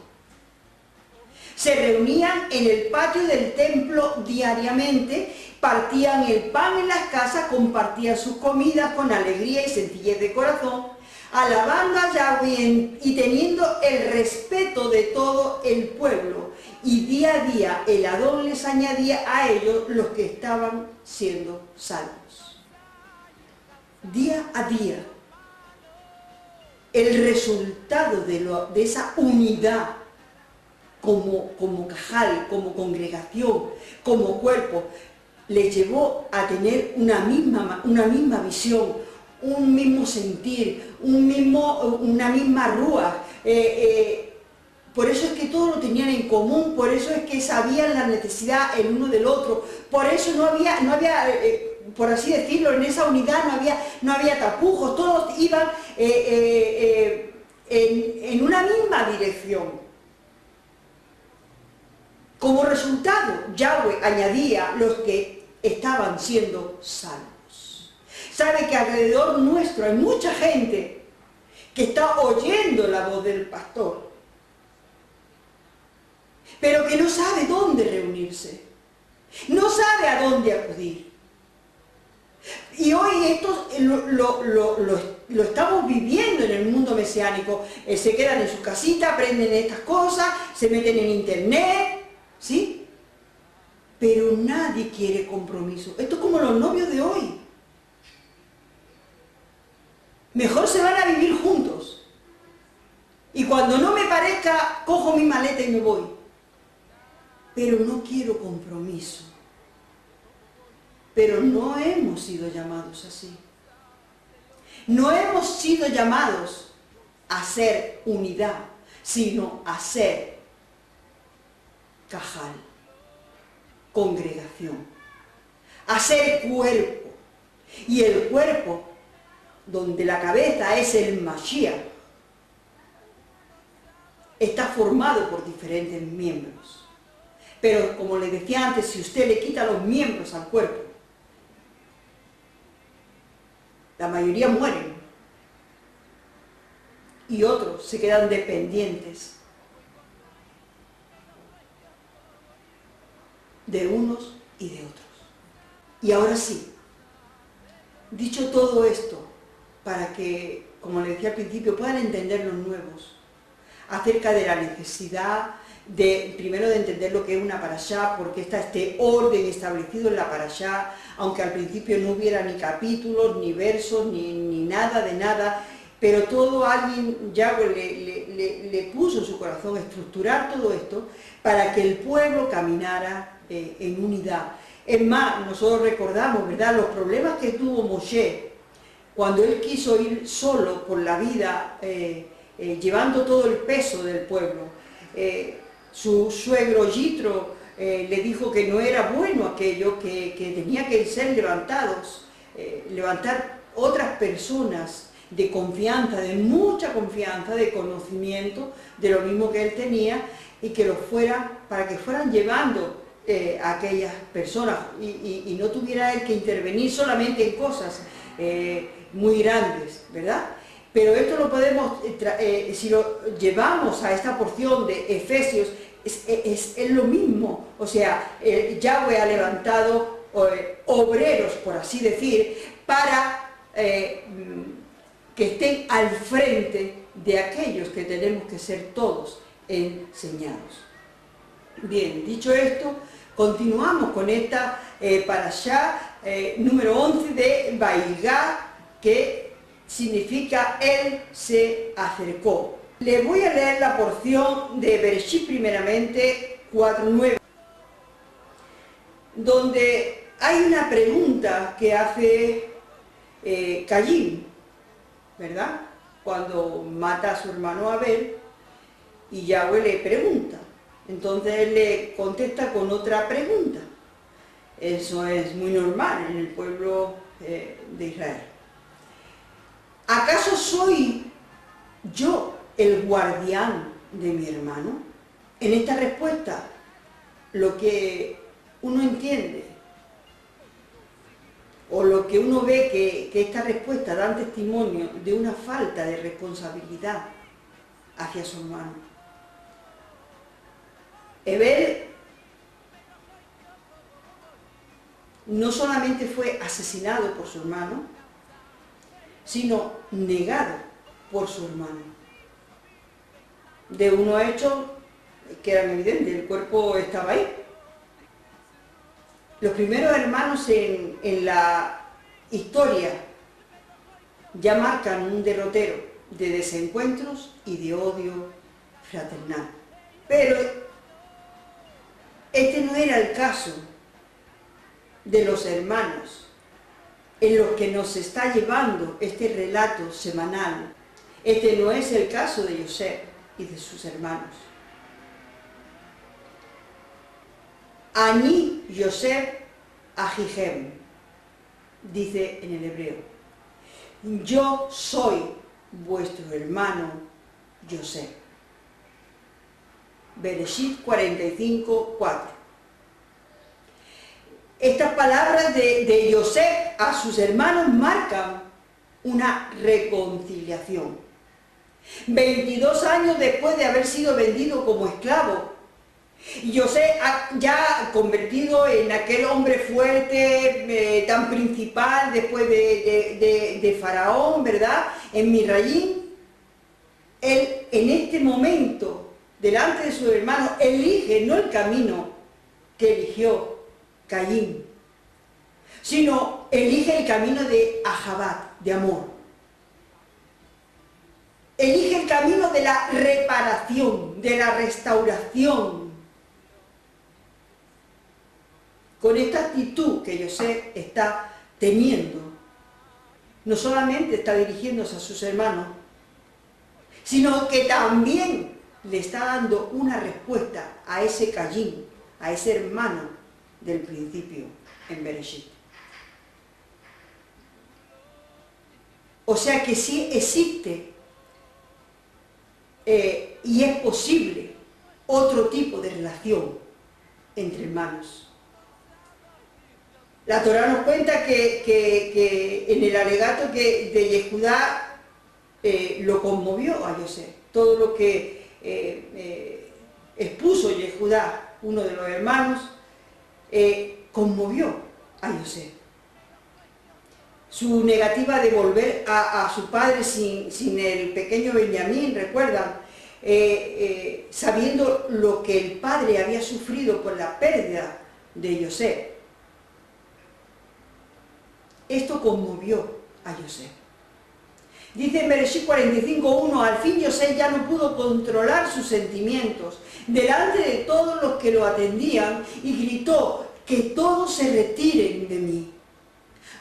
Se reunían en el patio del templo diariamente, partían el pan en las casas, compartían sus comidas con alegría y sencillez de corazón, alabando a Yahweh y teniendo el respeto de todo el pueblo. Y día a día el Adón les añadía a ellos los que estaban siendo salvos. Día a día. El resultado de esa unidad como cajal, como congregación, como cuerpo, les llevó a tener una misma visión, un mismo sentir, una misma rúa. Por eso es que todo lo tenían en común, por eso es que sabían la necesidad el uno del otro, por eso no había por así decirlo, en esa unidad no había tapujos, todos iban en una misma dirección. Como resultado, Yahweh añadía los que estaban siendo salvos. Sabe que alrededor nuestro hay mucha gente que está oyendo la voz del pastor, pero que no sabe dónde reunirse, no sabe a dónde acudir. Y hoy esto lo estamos viviendo en el mundo mesiánico. Se quedan en su casita, aprenden estas cosas, se meten en internet, ¿sí? Pero nadie quiere compromiso. Esto es como los novios de hoy. Mejor se van a vivir juntos. Y cuando no me parezca, cojo mi maleta y me voy. Pero no quiero compromiso. Pero no hemos sido llamados así. No hemos sido llamados a ser unidad, sino a ser cajal, congregación, a ser cuerpo. Y el cuerpo, donde la cabeza es el Mashiach, está formado por diferentes miembros. Pero como les decía antes, si usted le quita los miembros al cuerpo, la mayoría mueren y otros se quedan dependientes de unos y de otros. Y ahora sí, dicho todo esto, para que, como les decía al principio, puedan entender los nuevos acerca de la necesidad primero de entender lo que es una parashá, porque está este orden establecido en la parashá, aunque al principio no hubiera ni capítulos, ni versos, ni nada de nada, pero todo alguien, Yahweh le puso en su corazón estructurar todo esto para que el pueblo caminara en unidad. Es más, nosotros recordamos, ¿verdad?, los problemas que tuvo Moshe cuando él quiso ir solo por la vida, llevando todo el peso del pueblo. Su suegro Yitro le dijo que no era bueno aquello, que tenía que ser levantar otras personas de confianza, de mucha confianza, de conocimiento, de lo mismo que él tenía, y que para que fueran llevando a aquellas personas, y no tuviera él que intervenir solamente en cosas muy grandes, ¿verdad? Pero esto lo podemos, si lo llevamos a esta porción de Efesios, es lo mismo. O sea, Yahweh ha levantado obreros, por así decir, para que estén al frente de aquellos que tenemos que ser todos enseñados. Bien, dicho esto, continuamos con esta parashá número 11 de Vaigá, que significa Él se acercó. Le voy a leer la porción de Bereshit primeramente 4:9, donde hay una pregunta que hace Caín, ¿verdad? Cuando mata a su hermano Abel, y Yahweh le pregunta. Entonces él le contesta con otra pregunta. Eso es muy normal en el pueblo de Israel. ¿Acaso soy yo el guardián de mi hermano? En esta respuesta, lo que uno entiende, o lo que uno ve que esta respuesta da testimonio de una falta de responsabilidad hacia su hermano. Hebel no solamente fue asesinado por su hermano, sino negado por su hermano. De unos hechos que eran evidentes, el cuerpo estaba ahí. Los primeros hermanos en la historia ya marcan un derrotero de desencuentros y de odio fraternal. Pero este no era el caso de los hermanos en los que nos está llevando este relato semanal. Este no es el caso de Yosef y de sus hermanos. Ani Yosef Ahijem, dice en el hebreo. Yo soy vuestro hermano Yosef. Bereshit 45, 4. Estas palabras de Yosef a sus hermanos marcan una reconciliación. 22 años después de haber sido vendido como esclavo, Yosef, ya convertido en aquel hombre fuerte, tan principal después de Faraón, ¿verdad?, en Misrayim, él en este momento, delante de sus hermanos, elige no el camino que eligió Caín, sino elige el camino de Ahabat, de amor. Elige el camino de la reparación, de la restauración. Con esta actitud que Yosef está teniendo, no solamente está dirigiéndose a sus hermanos, sino que también le está dando una respuesta a ese Caín, a ese hermano del principio en Bereshit. O sea que sí existe y es posible otro tipo de relación entre hermanos. La Torá nos cuenta que en el alegato de Yehudá lo conmovió a Yosef. Todo lo que expuso Yehudá, uno de los hermanos, conmovió a Yosef. Su negativa de volver a su padre sin el pequeño Benjamín, recuerdan, sabiendo lo que el padre había sufrido por la pérdida de Yosef. Esto conmovió a Yosef. Dice en Bereshit 45:1, al fin Yosef ya no pudo controlar sus sentimientos delante de todos los que lo atendían y gritó, que todos se retiren de mí.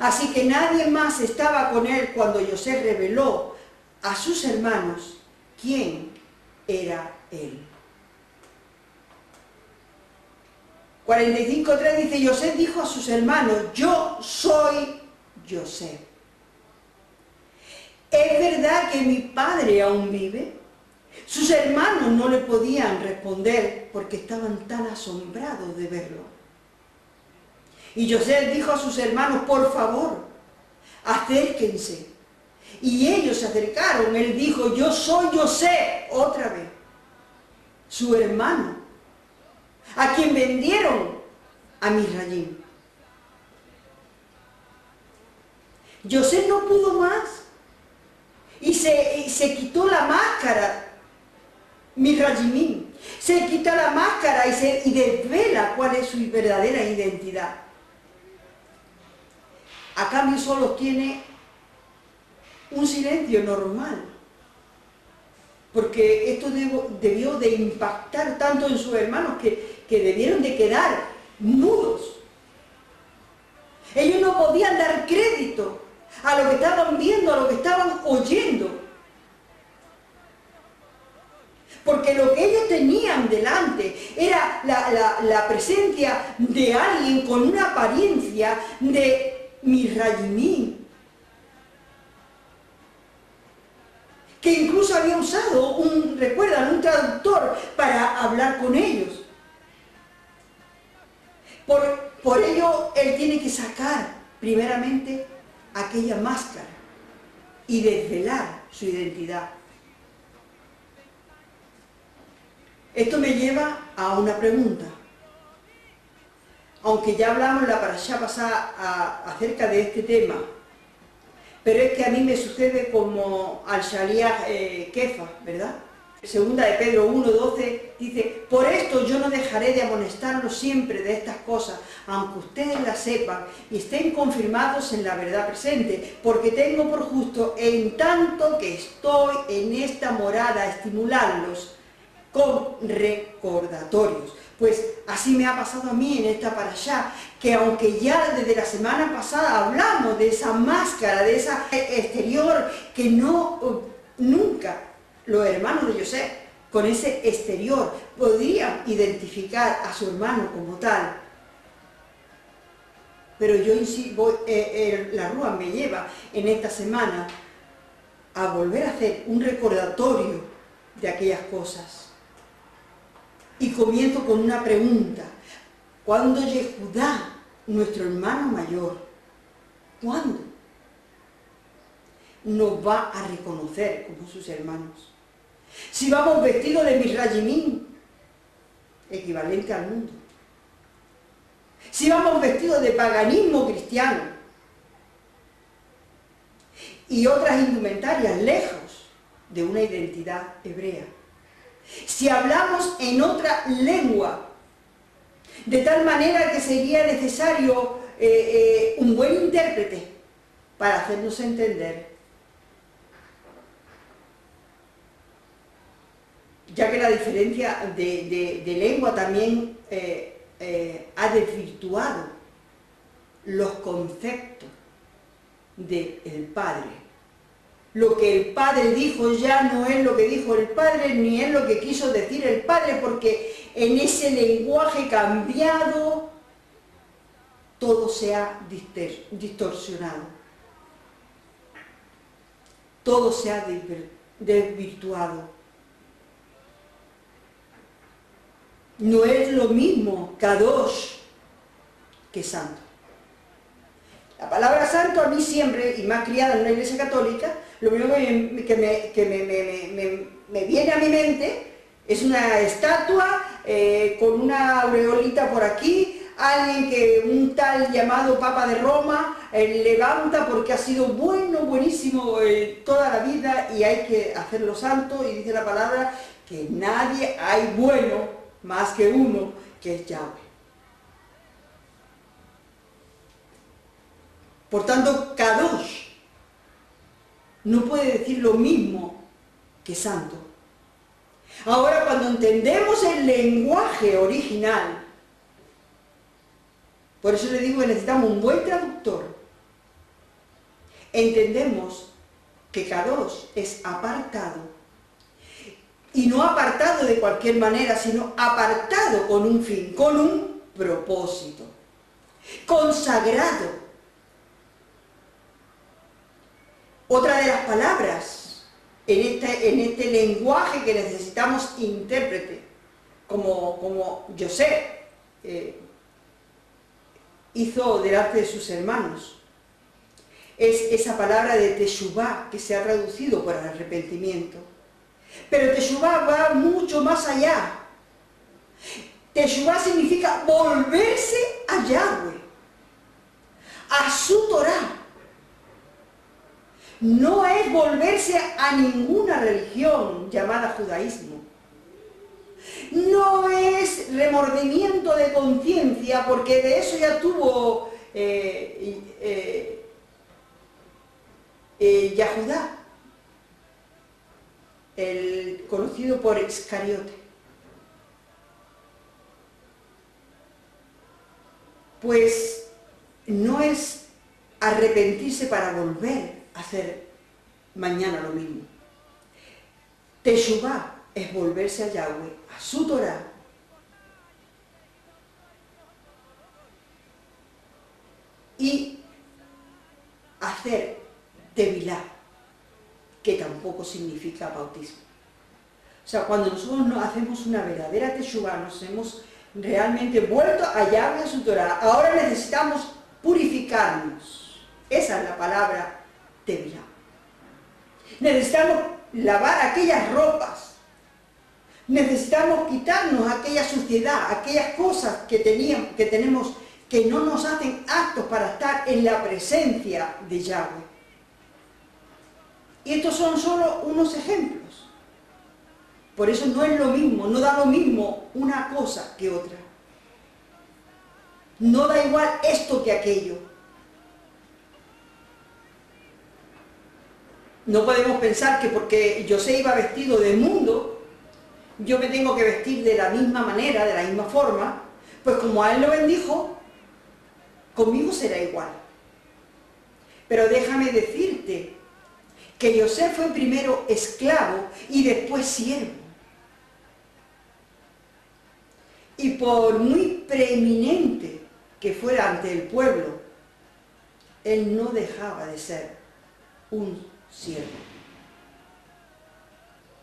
Así que nadie más estaba con él cuando Yosef reveló a sus hermanos quién era él. 45:3 dice, Yosef dijo a sus hermanos, yo soy Yosef. ¿Es verdad que mi padre aún vive? Sus hermanos no le podían responder porque estaban tan asombrados de verlo. Y Yosef dijo a sus hermanos, por favor, acérquense. Y ellos se acercaron. Él dijo, yo soy Yosef, otra vez, su hermano, a quien vendieron a Misrayim. Yosef no pudo más y se quitó la máscara, Misrayimim. Se quita la máscara y desvela cuál es su verdadera identidad. A cambio solo tiene un silencio normal, porque esto debió de impactar tanto en sus hermanos que debieron de quedar mudos. Ellos no podían dar crédito a lo que estaban viendo, a lo que estaban oyendo. Porque lo que ellos tenían delante era la presencia de alguien con una apariencia de Misrayimim, que incluso había usado recuerdan, un traductor para hablar con ellos. Por ello, él tiene que sacar primeramente aquella máscara y desvelar su identidad. Esto me lleva a una pregunta. Aunque ya hablamos la parashá pasada acerca de este tema, pero es que a mí me sucede como al Shaliach Kefa, ¿verdad? Segunda de Pedro 1:12 dice: por esto yo no dejaré de amonestarlos siempre de estas cosas, aunque ustedes las sepan y estén confirmados en la verdad presente, porque tengo por justo, en tanto que estoy en esta morada, estimularlos con recordatorios. Pues así me ha pasado a mí en esta parashá, que aunque ya desde la semana pasada hablamos de esa máscara, de esa exterior, que nunca los hermanos de Yosef, con ese exterior, podían identificar a su hermano como tal. Pero yo la Rúa me lleva en esta semana a volver a hacer un recordatorio de aquellas cosas. Y comienzo con una pregunta. ¿Cuándo Yehudá, nuestro hermano mayor, cuándo nos va a reconocer como sus hermanos? Si vamos vestidos de Misrayimín, equivalente al mundo. Si vamos vestidos de paganismo cristiano y otras indumentarias lejos de una identidad hebrea. Si hablamos en otra lengua, de tal manera que sería necesario un buen intérprete para hacernos entender, ya que la diferencia de lengua también ha desvirtuado los conceptos del Padre. Lo que el Padre dijo ya no es lo que dijo el Padre, ni es lo que quiso decir el Padre, porque en ese lenguaje cambiado todo se ha distorsionado. Todo se ha desvirtuado. No es lo mismo Kadosh que santo. La palabra santo a mí siempre, y más criada en una iglesia católica, lo primero que me viene a mi mente es una estatua con una aureolita por aquí, alguien que un tal llamado Papa de Roma levanta porque ha sido buenísimo toda la vida y hay que hacerlo santo, y dice la palabra que nadie hay bueno más que uno, que es Yahweh. Por tanto, Kadosh no puede decir lo mismo que santo. Ahora, cuando entendemos el lenguaje original, por eso le digo que necesitamos un buen traductor, entendemos que Kadosh es apartado, y no apartado de cualquier manera, sino apartado con un fin, con un propósito, consagrado. Otra de las palabras en este lenguaje que necesitamos intérprete, como Yosef hizo delante de sus hermanos, es esa palabra de Teshuvá, que se ha traducido por arrepentimiento. Pero Teshuvá va mucho más allá. Teshuvá significa volverse a Yahweh, a su Torá. No es volverse a ninguna religión llamada judaísmo. No es remordimiento de conciencia, porque de eso ya tuvo Yahudá, el conocido por Iscariote. Pues no es arrepentirse para volver a hacer mañana lo mismo. Teshuvá es volverse a Yahweh, a su Torá, y hacer tevilá, que tampoco significa bautismo. O sea, cuando nosotros hacemos una verdadera teshuvá, nos hemos realmente vuelto a Yahweh, a su Torá. Ahora necesitamos purificarnos. Esa es la palabra tevilá. Necesitamos lavar aquellas ropas. Necesitamos quitarnos aquella suciedad, aquellas cosas que tenemos que no nos hacen aptos para estar en la presencia de Yahweh. Y estos son solo unos ejemplos. Por eso no es lo mismo, no da lo mismo una cosa que otra. No da igual esto que aquello. No podemos pensar que porque José iba vestido de mundo, yo me tengo que vestir de la misma manera, de la misma forma, pues como a él lo bendijo, conmigo será igual. Pero déjame decirte que José fue primero esclavo y después siervo. Y por muy preeminente que fuera ante el pueblo, él no dejaba de ser un siervo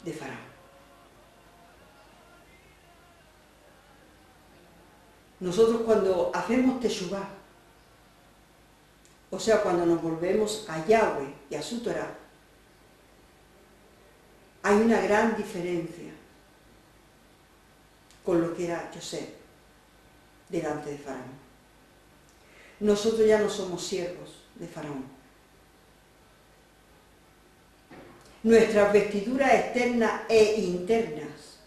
de Faraón. Nosotros cuando hacemos teshuvá, o sea, cuando nos volvemos a Yahweh y a su Torá, hay una gran diferencia con lo que era José delante de Faraón. Nosotros ya no somos siervos de Faraón. Nuestras vestiduras externas e internas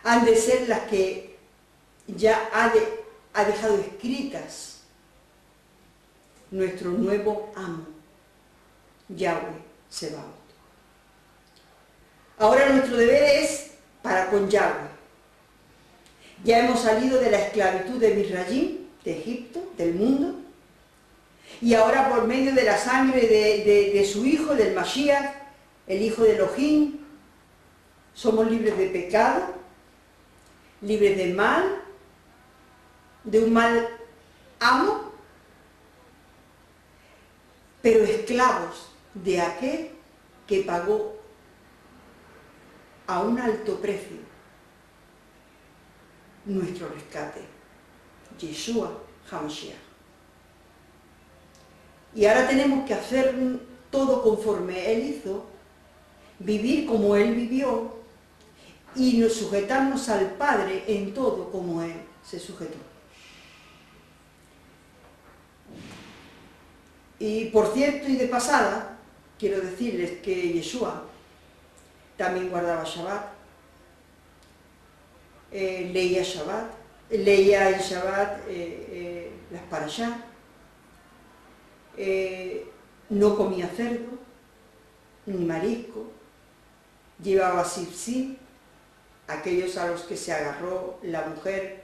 han de ser las que ya ha dejado escritas nuestro nuevo amo, Yahweh Sebaot. Ahora nuestro deber es para con Yahweh. Ya hemos salido de la esclavitud de Misrayim, de Egipto, del mundo, y ahora por medio de la sangre de su Hijo, del Mashiach, el Hijo de Elohim, somos libres de pecado, libres de mal, de un mal amo, pero esclavos de aquel que pagó a un alto precio nuestro rescate, Yeshua HaMashiach. Y ahora tenemos que hacer todo conforme Él hizo, vivir como Él vivió y sujetarnos al Padre en todo como Él se sujetó. Y por cierto y de pasada, quiero decirles que Yeshua también guardaba Shabbat, leía Shabbat, leía en Shabbat las Parashá, no comía cerdo, ni marisco, llevaba sipsí, aquellos a los que se agarró la mujer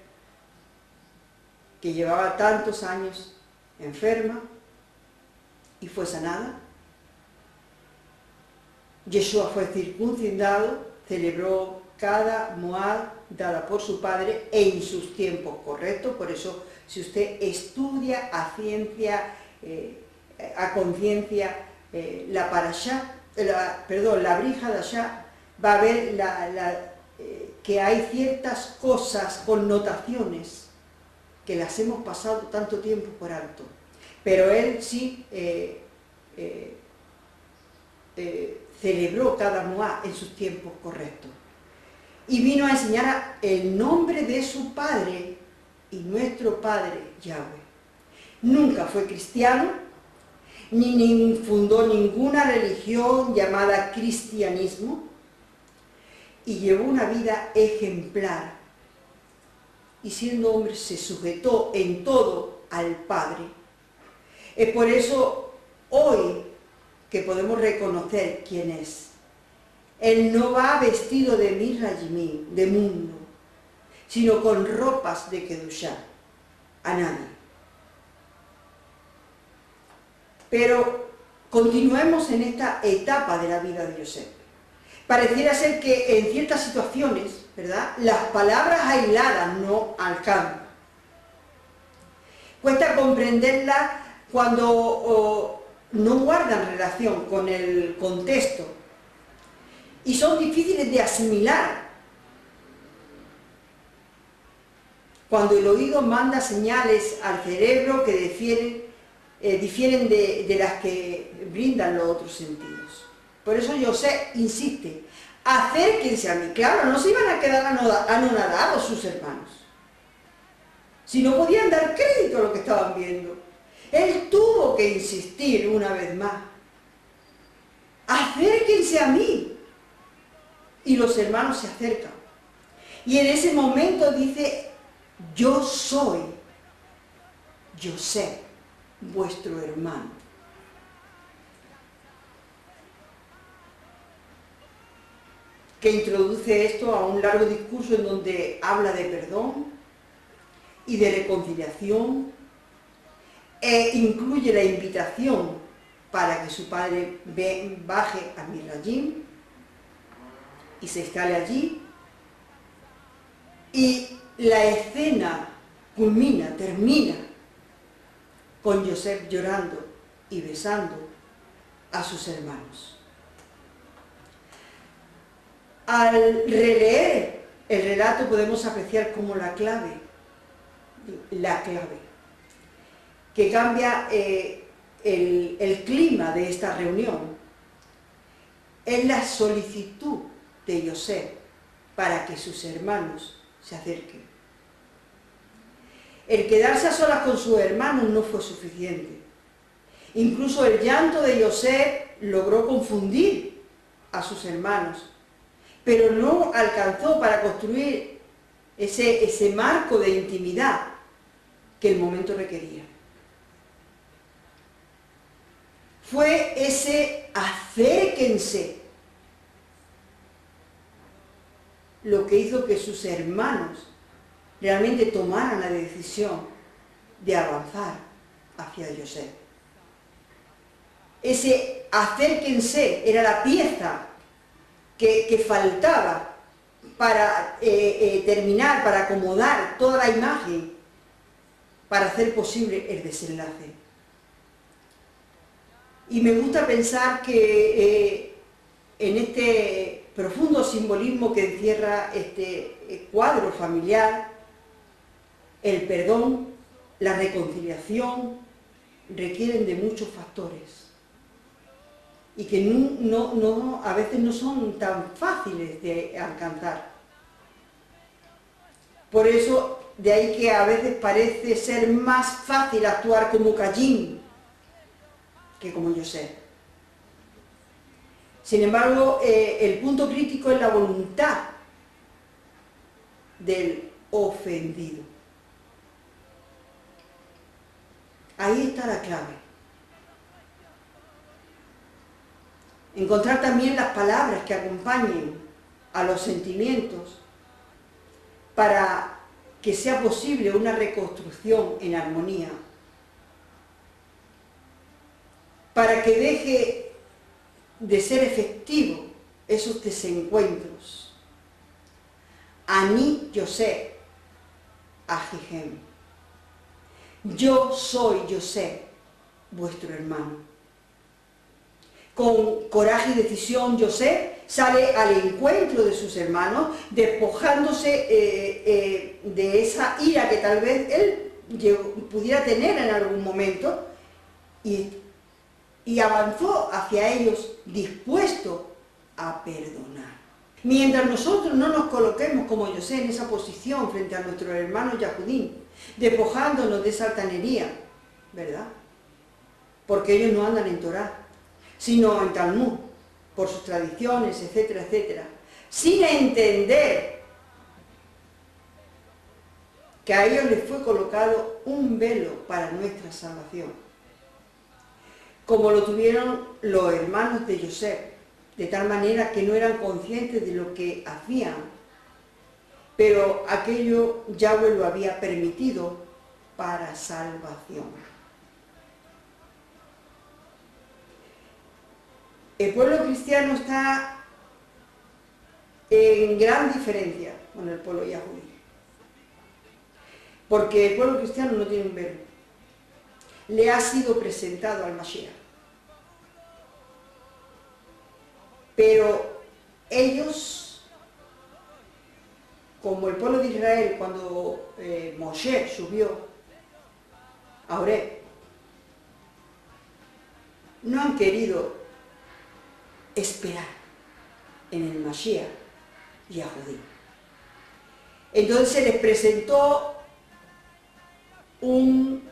que llevaba tantos años enferma y fue sanada. Yeshua fue circuncidado, celebró cada Moad dada por su padre en sus tiempos correctos. Por eso, si usted estudia a ciencia, a conciencia la Parashá, la Brija Dashá, va a ver que hay ciertas cosas, connotaciones, que las hemos pasado tanto tiempo por alto. Pero él sí celebró cada Moad en sus tiempos correctos. Y vino a enseñar el nombre de su Padre y nuestro Padre Yahweh. Nunca fue cristiano, ni fundó ninguna religión llamada cristianismo, y llevó una vida ejemplar. Y siendo hombre se sujetó en todo al Padre. Es por eso hoy que podemos reconocer quién es. Él no va vestido de Misrayimim, de mundo, sino con ropas de Kedushá, a nadie. Pero continuemos en esta etapa de la vida de José. Pareciera ser que en ciertas situaciones, ¿verdad?, las palabras aisladas no alcanzan. Cuesta comprenderlas cuando no guardan relación con el contexto y son difíciles de asimilar. Cuando el oído manda señales al cerebro que difieren de las que brindan los otros sentidos. Por eso José insiste, acérquense a mí. Claro, no se iban a quedar anonadados sus hermanos, si no podían dar crédito a lo que estaban viendo. Él tuvo que insistir una vez más: acérquense a mí. Y los hermanos se acercan. Y en ese momento dice: yo soy José, vuestro hermano. Que introduce esto a un largo discurso en donde habla de perdón y de reconciliación, e incluye la invitación para que su padre baje a Misrayim y se instale allí, y la escena termina con José llorando y besando a sus hermanos. Al releer el relato podemos apreciar como la clave que cambia el clima de esta reunión es la solicitud de José para que sus hermanos se acerquen. El quedarse a solas con sus hermanos no fue suficiente. Incluso el llanto de José logró confundir a sus hermanos, pero no alcanzó para construir ese marco de intimidad que el momento requería. Fue ese acérquense lo que hizo que sus hermanos realmente tomaran la decisión de avanzar hacia José. Ese acérquense era la pieza que faltaba para terminar, para acomodar toda la imagen, para hacer posible el desenlace. Y me gusta pensar que en este profundo simbolismo que encierra este cuadro familiar, el perdón, la reconciliación, requieren de muchos factores y que a veces no son tan fáciles de alcanzar. Por eso, de ahí que a veces parece ser más fácil actuar como Caín que como José. Sin embargo, el punto crítico es la voluntad del ofendido. Ahí está la clave. Encontrar también las palabras que acompañen a los sentimientos para que sea posible una reconstrucción en armonía, para que deje de ser efectivo esos desencuentros. Ani José Ajijem. Yo soy José, vuestro hermano. Con coraje y decisión, José sale al encuentro de sus hermanos, despojándose de esa ira que tal vez él pudiera tener en algún momento, y avanzó hacia ellos dispuesto a perdonar. Mientras nosotros no nos coloquemos como José en esa posición frente a nuestros hermanos Yahudín, despojándonos de esa altanería, ¿verdad? Porque ellos no andan en Torá, sino en Talmud, por sus tradiciones, etcétera, etcétera, sin entender que a ellos les fue colocado un velo para nuestra salvación, como lo tuvieron los hermanos de José, de tal manera que no eran conscientes de lo que hacían, pero aquello Yahweh lo había permitido para salvación. El pueblo cristiano está en gran diferencia con el pueblo yahudí, porque el pueblo cristiano no tiene un velo. Le ha sido presentado al Mashiach, pero ellos, como el pueblo de Israel cuando Moshe subió a Oreb, no han querido esperar en el Mashiach Yahudí. Entonces se les presentó un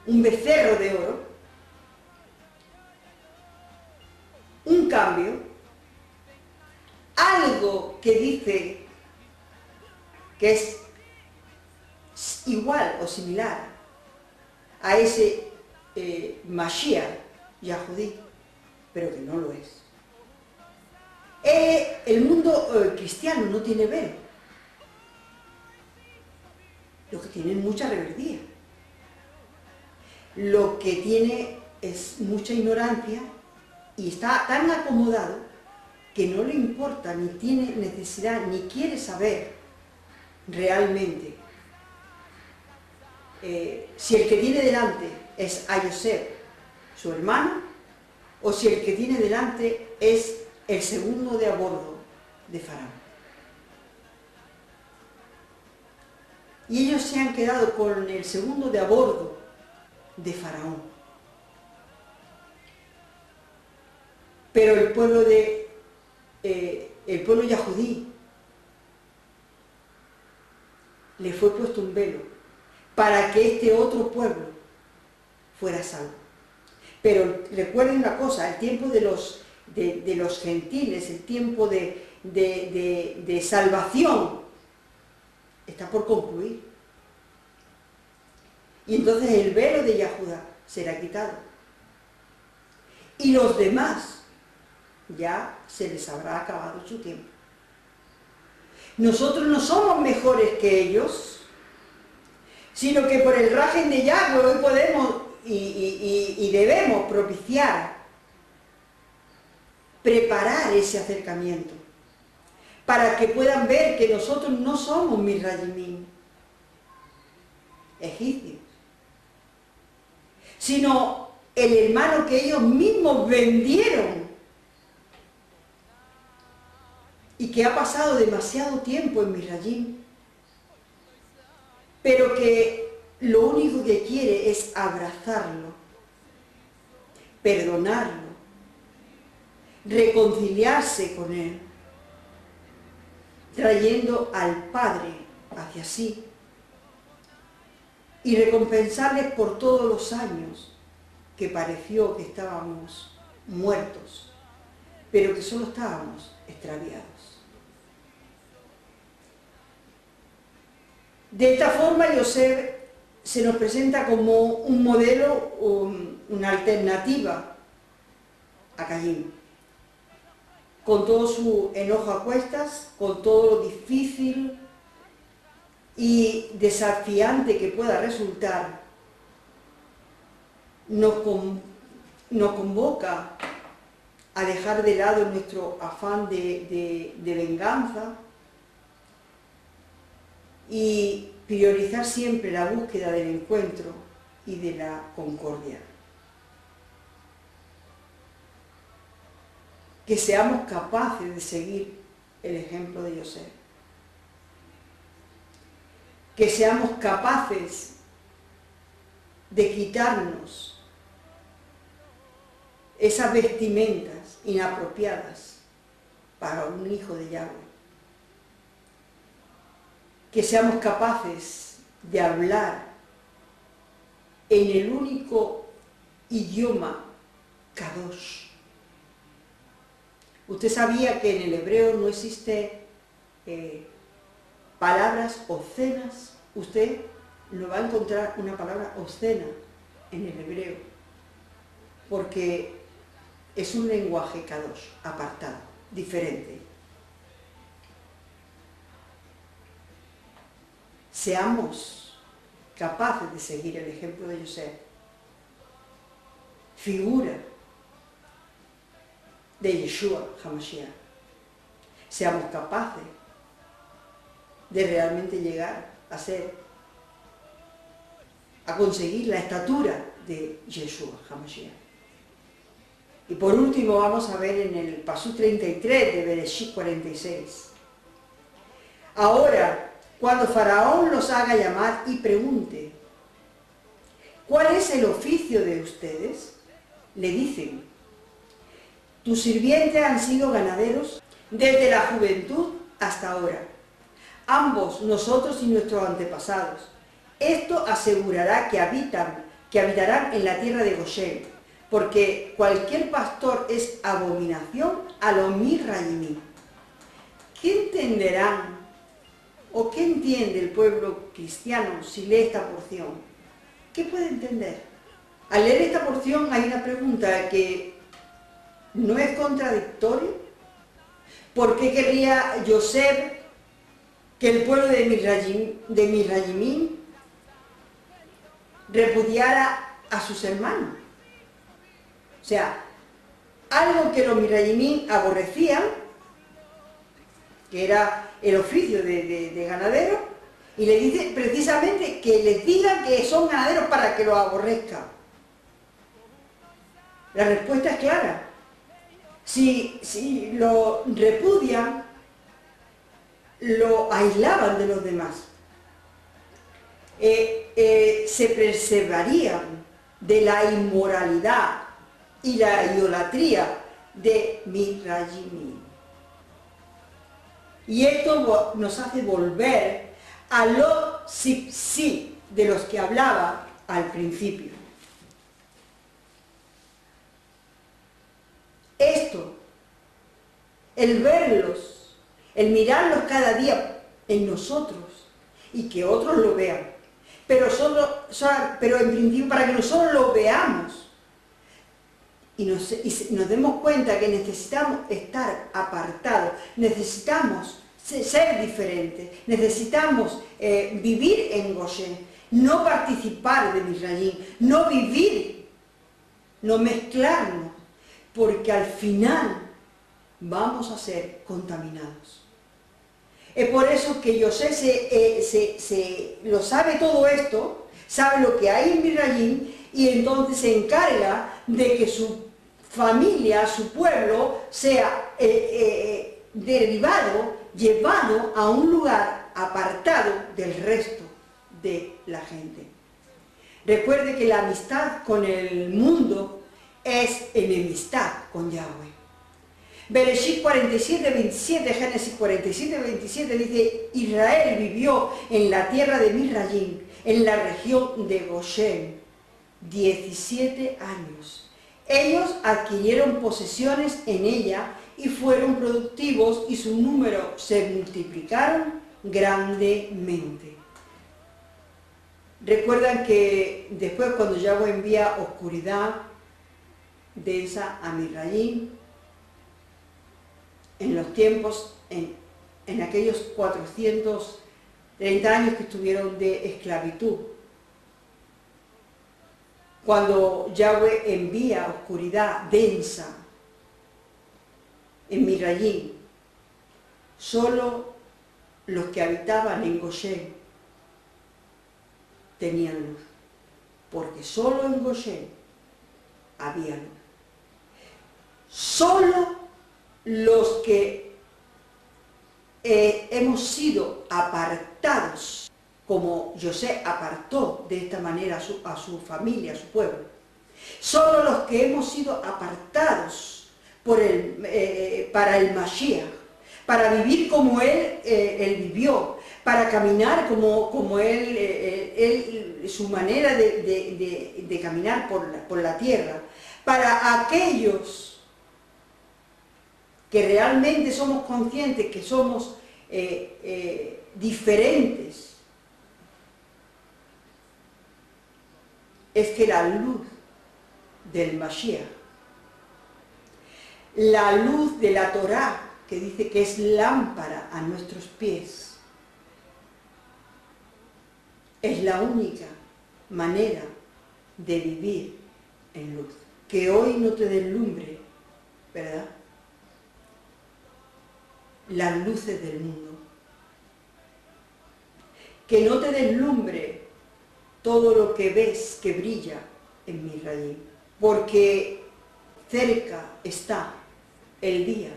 becerro de oro, un cambio, algo que dice que es igual o similar a ese Mashiach Yahudí, pero que no lo es. El mundo cristiano no tiene velo, lo que tiene es mucha rebeldía, lo que tiene es mucha ignorancia y está tan acomodado que no le importa, ni tiene necesidad, ni quiere saber realmente si el que tiene delante es a Yosef, su hermano, o si el que tiene delante es el segundo de a bordo de Faraón. Y ellos se han quedado con el segundo de a bordo de Faraón. Pero el pueblo yahudí le fue puesto un velo para que este otro pueblo fuera salvo. Pero recuerden una cosa, el tiempo de los gentiles, el tiempo de salvación está por concluir. Y entonces el velo de Yahudá será quitado. Y los demás ya se les habrá acabado su tiempo. Nosotros no somos mejores que ellos, sino que por el rajen de Yahweh hoy podemos y debemos propiciar, preparar ese acercamiento, para que puedan ver que nosotros no somos Misrayimim, egipcios, sino el hermano que ellos mismos vendieron y que ha pasado demasiado tiempo en Misrayim, pero que lo único que quiere es abrazarlo, perdonarlo, reconciliarse con él, trayendo al Padre hacia sí y recompensarles por todos los años que pareció que estábamos muertos, pero que solo estábamos extraviados. De esta forma, Yosef se nos presenta como un modelo, una alternativa a Caín, con todo su enojo a cuestas, con todo lo difícil y desafiante que pueda resultar, nos convoca a dejar de lado nuestro afán de venganza y priorizar siempre la búsqueda del encuentro y de la concordia. Que seamos capaces de seguir el ejemplo de Yosef. Que seamos capaces de quitarnos esas vestimentas inapropiadas para un hijo de Yahweh. Que seamos capaces de hablar en el único idioma Kadosh. Usted sabía que en el hebreo no existe palabras obscenas. Usted no va a encontrar una palabra obscena en el hebreo, porque es un lenguaje Kadosh, apartado, diferente. Seamos capaces de seguir el ejemplo de Yosef, figura de Yeshua HaMashiach. Seamos capaces de realmente llegar a conseguir la estatura de Yeshua HaMashiach. Y por último vamos a ver en el Pasú 33 de Bereshit 46. Ahora, cuando Faraón los haga llamar y pregunte, ¿cuál es el oficio de ustedes?, le dicen, Tus sirvientes han sido ganaderos desde la juventud hasta ahora. Ambos, nosotros y nuestros antepasados. Esto asegurará que habitarán en la tierra de Goshen, porque cualquier pastor es abominación a los Misrayimí. ¿Qué entenderán o qué entiende el pueblo cristiano si lee esta porción? ¿Qué puede entender? Al leer esta porción hay una pregunta que no es contradictoria. ¿Por qué querría Yosef que el pueblo de Misrayimí repudiara a sus hermanos? O sea, algo que los Misrayimí aborrecían, que era el oficio de ganadero, y le dice precisamente que les diga que son ganaderos para que los aborrezcan. La respuesta es clara. Si lo repudian, lo aislaban de los demás. Se preservarían de la inmoralidad y la idolatría de Misrayimí. Y esto nos hace volver a los sí de los que hablaba al principio. Esto, el verlos, el mirarlos cada día en nosotros y que otros lo vean, pero en principio para que nosotros lo veamos y nos demos cuenta que necesitamos estar apartados, necesitamos ser diferentes, necesitamos vivir en Goshen, no participar de Misrayim, no vivir, no mezclarnos, porque al final vamos a ser contaminados. Es por eso que Yosef lo sabe todo esto, sabe lo que hay en Misrayim, y entonces se encarga de que su familia, su pueblo, sea llevado a un lugar apartado del resto de la gente. Recuerde que la amistad con el mundo es enemistad con Yahweh. Bereshit 47:27, Génesis 47:27 dice: Israel vivió en la tierra de Misrayim, en la región de Goshen, 17 años. Ellos adquirieron posesiones en ella y fueron productivos, y su número se multiplicaron grandemente. Recuerdan que después, cuando Yahweh envía oscuridad densa a Misrayim, en los tiempos, en aquellos 430 años que estuvieron de esclavitud, cuando Yahweh envía oscuridad densa en Misrayim, solo los que habitaban en Goshen tenían luz, porque solo en Goshen había luz. Solo los que hemos sido apartados, como José apartó de esta manera a su familia, a su pueblo, solo los que hemos sido apartados para el Mashiach, para vivir como él vivió, para caminar como él su manera de caminar por la tierra, para aquellos que realmente somos conscientes que somos diferentes, es que la luz del Mashiach, la luz de la Torá, que dice que es lámpara a nuestros pies, es la única manera de vivir en luz. Que hoy no te deslumbre, ¿verdad?, las luces del mundo. Que no te deslumbre todo lo que ves que brilla en Misrayim, porque cerca está el día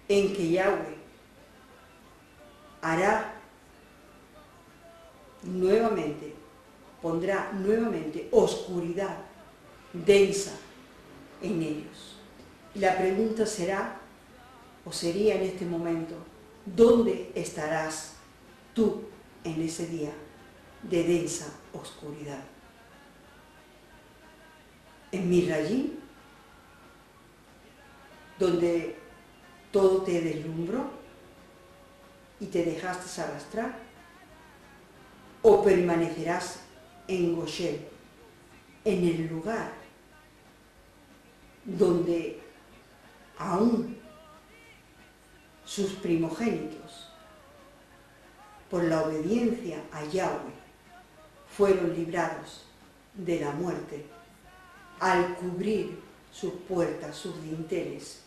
en que Yahweh pondrá nuevamente oscuridad densa en ellos. Y la pregunta será, o sería en este momento, ¿dónde estarás tú en ese día de densa oscuridad? ¿En Misrayim, donde todo te deslumbró y te dejaste arrastrar? ¿O permanecerás en Goshen, en el lugar donde aún sus primogénitos, por la obediencia a Yahweh, fueron librados de la muerte al cubrir sus puertas, sus dinteles,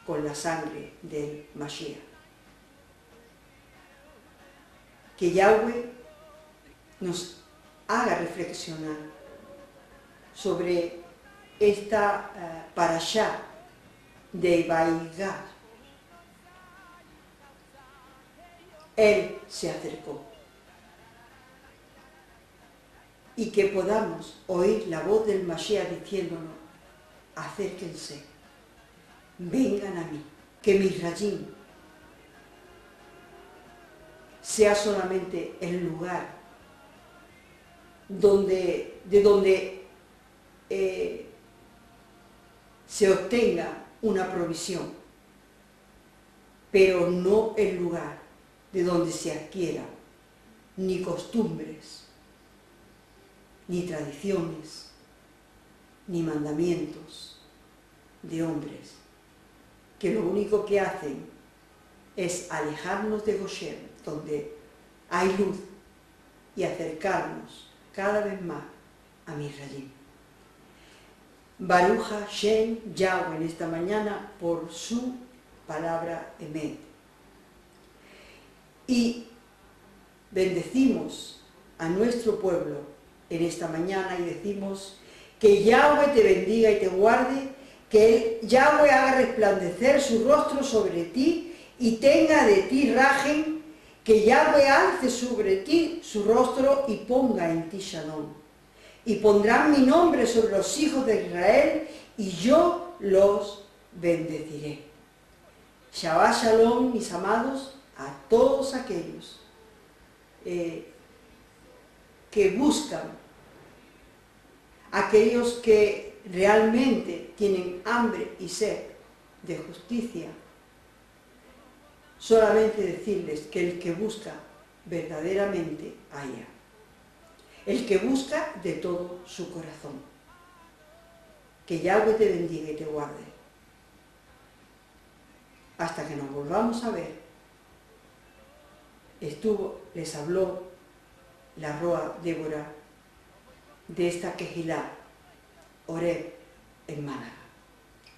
con la sangre del Mashiach? Que Yahweh nos haga reflexionar sobre esta parashá de Vaigar. Él se acercó. Y que podamos oír la voz del Mashiach diciéndonos: acérquense, vengan a mí, que Misrayim sea solamente el lugar de donde se obtenga una provisión, pero no el lugar de donde se adquieran ni costumbres, ni tradiciones, ni mandamientos de hombres, que lo único que hacen es alejarnos de Goshen, donde hay luz, y acercarnos cada vez más a Misrayim. Baruch Hashem, Yahweh, en esta mañana, por su palabra Emet. Y bendecimos a nuestro pueblo en esta mañana y decimos: que Yahweh te bendiga y te guarde, que Yahweh haga resplandecer su rostro sobre ti y tenga de ti rajen, que Yahweh alce sobre ti su rostro y ponga en ti shalom. Y pondrán mi nombre sobre los hijos de Israel y yo los bendeciré. Shabbat shalom, mis amados, a todos aquellos que buscan, aquellos que realmente tienen hambre y sed de justicia. Solamente decirles que el que busca verdaderamente halla. El que busca de todo su corazón. Que Yahweh te bendiga y te guarde. Hasta que nos volvamos a ver. Les habló la Roa Débora de esta Kehilá, Oreb, en Málaga.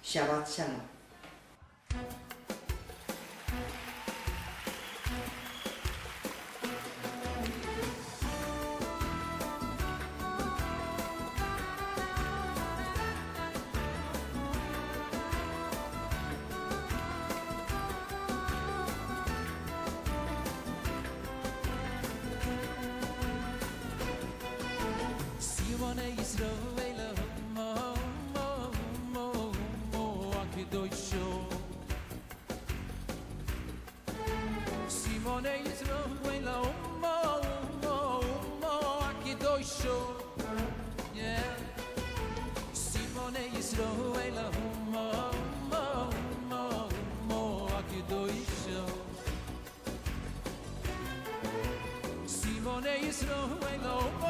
Shabbat Shalom. Simone Israel,